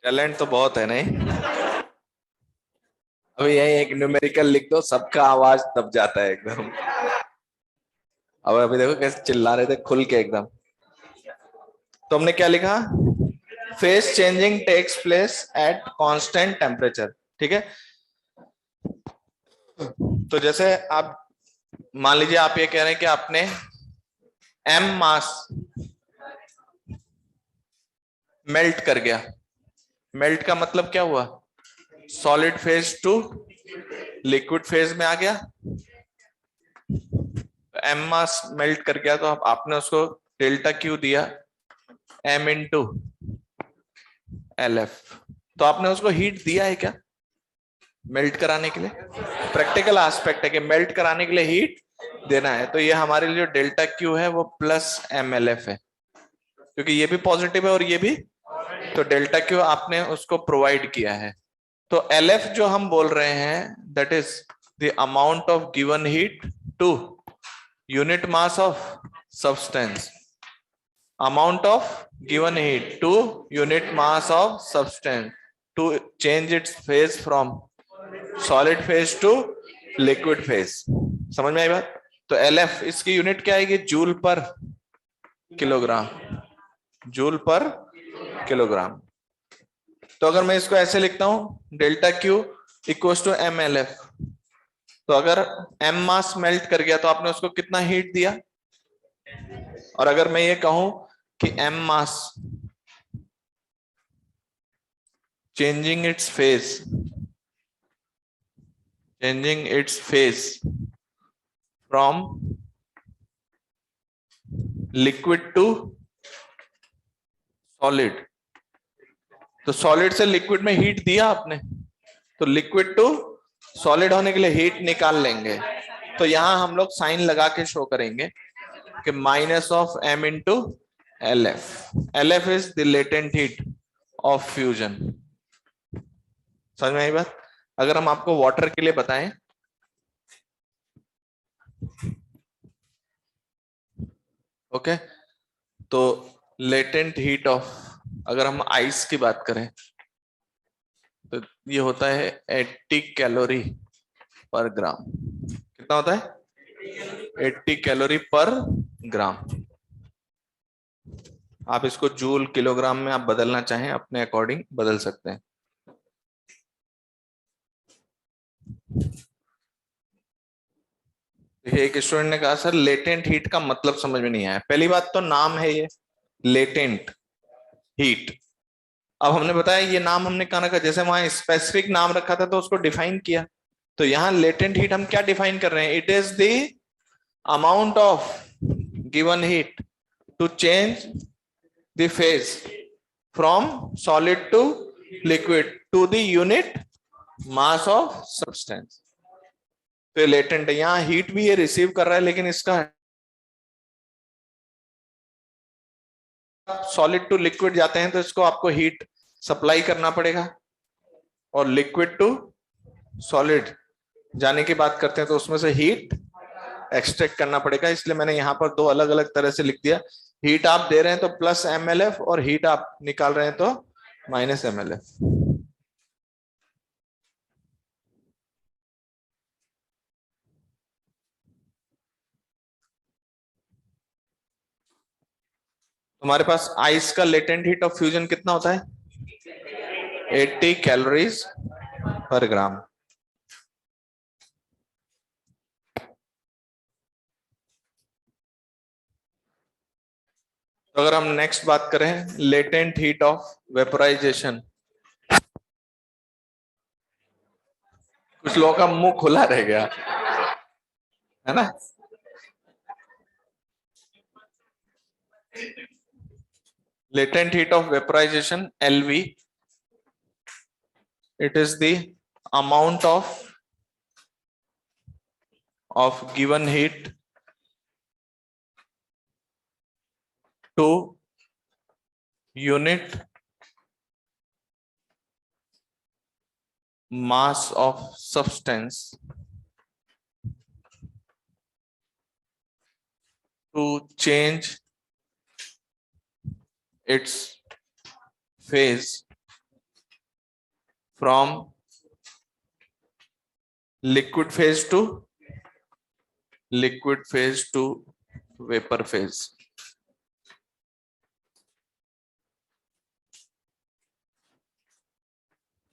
Talent तो बहुत है नहीं, अभी यही एक न्यूमेरिकल लिख दो सबका आवाज दब जाता है एकदम। अब अभी देखो कैसे चिल्ला रहे थे खुल के एकदम। तो हमने क्या लिखा, phase changing takes place at constant temperature. ठीक है, तो जैसे आप मान लीजिए आप ये कह रहे हैं कि आपने m मास मेल्ट कर गया, मेल्ट का मतलब क्या हुआ, solid phase to liquid phase में आ गया, m मास मेल्ट कर गया तो आपने उसको डेल्टा क्यू दिया m इंटू LF। तो आपने उसको हीट दिया है क्या मेल्ट कराने के लिए, प्रैक्टिकल एस्पेक्ट है कि मेल्ट कराने के लिए हीट देना है। तो ये हमारे लिए जो डेल्टा क्यू है वो प्लस MLF है, क्योंकि ये भी पॉजिटिव है और ये भी, तो डेल्टा क्यू आपने उसको प्रोवाइड किया है। तो LF जो हम बोल रहे हैं that is the amount of given heat to unit mass of substance, amount of given heat to unit mass of substance to change its phase from solid phase to liquid phase। समझ में आई बात। तो LF इसकी unit क्या आएगी, joule पर kilogram, joule पर kilogram. तो अगर मैं इसको ऐसे लिखता हूं delta Q equals to MLF, तो अगर m मास मेल्ट कर गया तो आपने उसको कितना हीट दिया, और अगर मैं ये कहूं कि m mass changing its phase from liquid to solid, तो सॉलिड से लिक्विड में हीट दिया आपने, तो लिक्विड टू सॉलिड होने के लिए हीट निकाल लेंगे, तो यहां हम लोग साइन लगा के शो करेंगे कि minus of m into LF is the latent heat of fusion. समझ में आई बात? अगर हम आपको वाटर के लिए बताएं, ओके, तो लेटेंट हीट ऑफ, अगर हम आइस की बात करें तो ये होता है 80 कैलोरी पर ग्राम। कितना होता है? 80 कैलोरी पर ग्राम। आप इसको जूल किलोग्राम में आप बदलना चाहें अपने अकॉर्डिंग बदल सकते हैं। देखिए एक स्टूडेंट ने कहा सर लेटेंट हीट का मतलब समझ में नहीं आया। पहली बात तो नाम है ये लेटेंट हीट। अब हमने बताया ये नाम हमने कहा ना, जैसे वहां स्पेसिफिक नाम रखा था तो उसको डिफाइन किया। तो यहाँ लेटेंट हीट हम क्या डिफाइन कर रहे हैं? It is the amount of given heat to change the phase from solid to liquid to the unit mass of substance. तो लेटेंट है, यहाँ हीट भी ये रिसीव कर रहा है लेकिन इसका सॉलिड टू लिक्विड जाते हैं तो इसको आपको हीट सप्लाई करना पड़ेगा, और लिक्विड टू सॉलिड जाने की बात करते हैं तो उसमें से हीट एक्सट्रैक्ट करना पड़ेगा। इसलिए मैंने यहाँ पर दो अलग अलग तरह से लिख दिया। हीट आप दे रहे हैं तो प्लस MLF, और हीट आप निकाल रहे हैं तो माइनस MLF। तुम्हारे पास आइस का लेटेंट हीट ऑफ फ्यूजन कितना होता है? 80 कैलोरीज पर ग्राम। तो अगर हम नेक्स्ट बात करें लेटेंट हीट ऑफ वेपोराइजेशन, कुछ लोगों का मुंह खुला रह गया है ना। latent heat of vaporization LV, it is the amount of given heat to unit mass of substance to change its phase from liquid phase to vapor phase।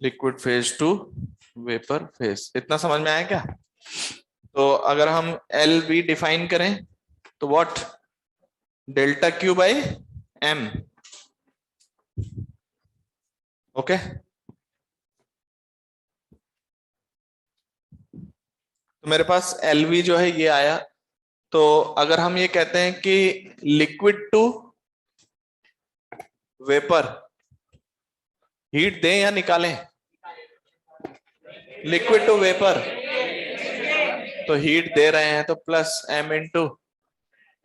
Liquid phase two vapour phase. इतना समझ में आया क्या? तो अगर हम LV define करें तो what? Delta Q by M। Okay, तो मेरे पास LV जो है ये आया। तो अगर हम ये कहते हैं कि लिक्विड टू वेपर हीट दें या निकालें? लिक्विड टू वेपर तो हीट दे रहे हैं तो प्लस M इंटू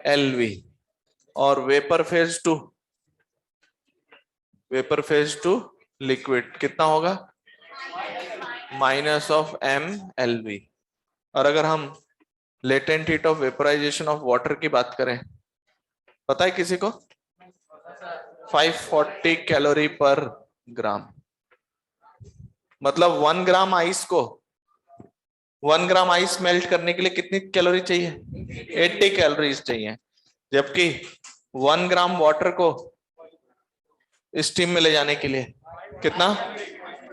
LV, और वेपर फेज टू लिक्विड कितना होगा? Minus of M LV। और अगर हम latent heat of vaporisation of water की बात करें, पता है किसी को? 540 कैलोरी पर ग्राम। मतलब 1 ग्राम आइस को 1 ग्राम आइस मेल्ट करने के लिए कितनी कैलोरी चाहिए? 80 कैलोरीज चाहिए। जबकि 1 ग्राम वाटर को स्टीम में ले जाने के लिए कितना?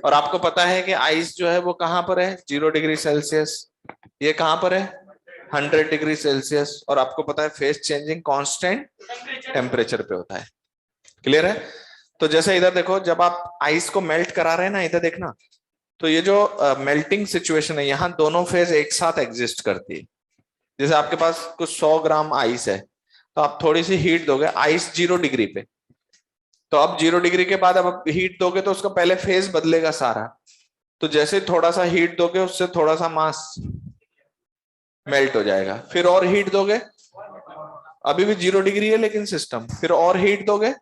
और आपको पता है कि आइस जो है वो कहां पर है? 0 डिग्री सेल्सियस। ये कहां पर है? 100 डिग्री सेल्सियस। और आपको पता है फेज चेंजिंग कांस्टेंट टेम्परेचर पे होता है। क्लियर है? तो जैसे इधर देखो, जब आप आइस को मेल्ट करा रहे हैं ना, इधर देखना, तो ये जो मेल्टिंग सिचुएशन है यहाँ दोनों फेज एक साथ एग्जिस्ट करती है। जैसे आपके पास कुछ 100 ग्राम आइस है तो आप थोड़ी सी हीट दोगे, आइस 0 डिग्री पे, तो अब 0 डिग्री के बाद अब हीट दोगे तो उसका पहले फेज बदलेगा सारा। तो जैसे थोड़ा सा हीट दोगे उससे थोड़ा सा मास मेल्ट हो जाएगा। फिर और हीट दोगे, अभी भी 0 डिग्री है लेकिन सिस्टम, फिर और हीट दोगे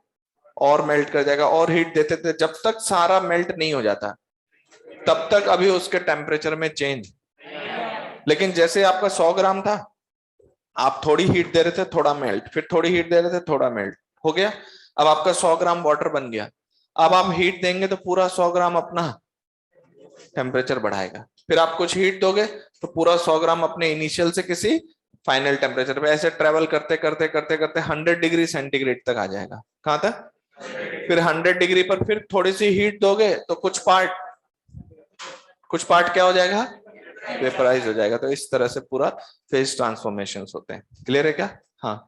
और मेल्ट कर जाएगा, और हीट देते थे जब तक सारा मेल्ट नहीं हो जाता तब तक अभी उसके टेम्परेचर में चेंज। लेकिन जैसे आपका 100 ग्राम था, आप थोड़ी हीट दे रहे थे थोड़ा मेल्ट, फिर थोड़ी हीट दे रहे थे थोड़ा मेल्ट हो गया। अब आपका 100 ग्राम वाटर बन गया। अब आप हीट देंगे तो पूरा 100 ग्राम अपना टेम्परेचर बढ़ाएगा, फिर आप कुछ हीट दोगे तो पूरा 100 ग्राम अपने इनिशियल से किसी फाइनल टेम्परेचर पे ऐसे ट्रेवल करते करते करते करते 100 डिग्री सेंटीग्रेड तक आ जाएगा। कहां तक? फिर 100 डिग्री पर फिर थोड़ी सी हीट दोगे तो कुछ पार्ट क्या हो जाएगा? वेपराइज हो जाएगा। तो इस तरह से पूरा फेज ट्रांसफॉर्मेशन होते हैं। क्लियर है क्या? हाँ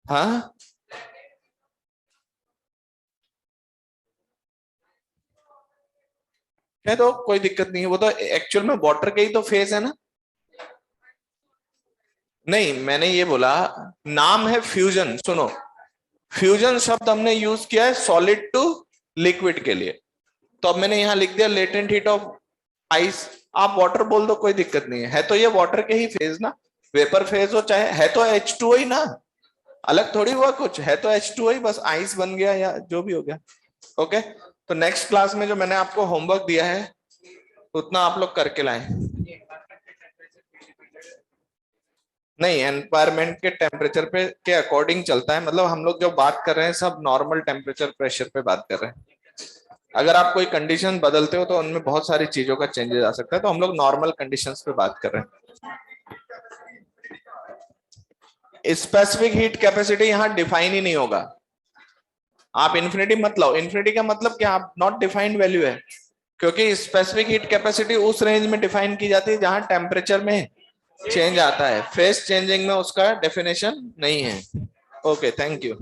हाँ, है तो कोई दिक्कत नहीं है, वो तो एक्चुअल में वाटर के ही तो फेज है ना। नहीं, मैंने ये बोला नाम है फ्यूजन। सुनो, फ्यूजन शब्द हमने यूज किया है सॉलिड टू लिक्विड के लिए, तो अब मैंने यहां लिख दिया लेटेंट हीट ऑफ आइस। आप वाटर बोल दो कोई दिक्कत नहीं है तो ये वाटर के ही फेज ना, वेपर फेज हो चाहे, है तो H2O ही ना, अलग थोड़ी हुआ कुछ, है तो H2O ही, बस आइस बन गया या जो भी हो गया। ओके, तो नेक्स्ट क्लास में जो मैंने आपको होमवर्क दिया है उतना आप लोग करके लाएं। नहीं, एनवायरमेंट के टेम्परेचर पे के अकॉर्डिंग चलता है, मतलब हम लोग जो बात कर रहे हैं सब नॉर्मल टेम्परेचर प्रेशर पे बात कर रहे हैं। अगर आप कोई कंडीशन बदलते हो तो उनमें बहुत सारी चीजों का चेंजेस आ सकता है, तो हम लोग नॉर्मल कंडीशंस पे बात कर रहे हैं। स्पेसिफिक हीट कैपेसिटी यहाँ डिफाइन ही नहीं होगा। आप इन्फिनिटी मत लाओ, इन्फिनिटी का मतलब क्या, आप नॉट डिफाइंड वैल्यू है, क्योंकि स्पेसिफिक हीट कैपेसिटी उस रेंज में डिफाइन की जाती है जहां टेम्परेचर में चेंज आता है, फेज चेंजिंग में उसका डेफिनेशन नहीं है। Okay, thank you.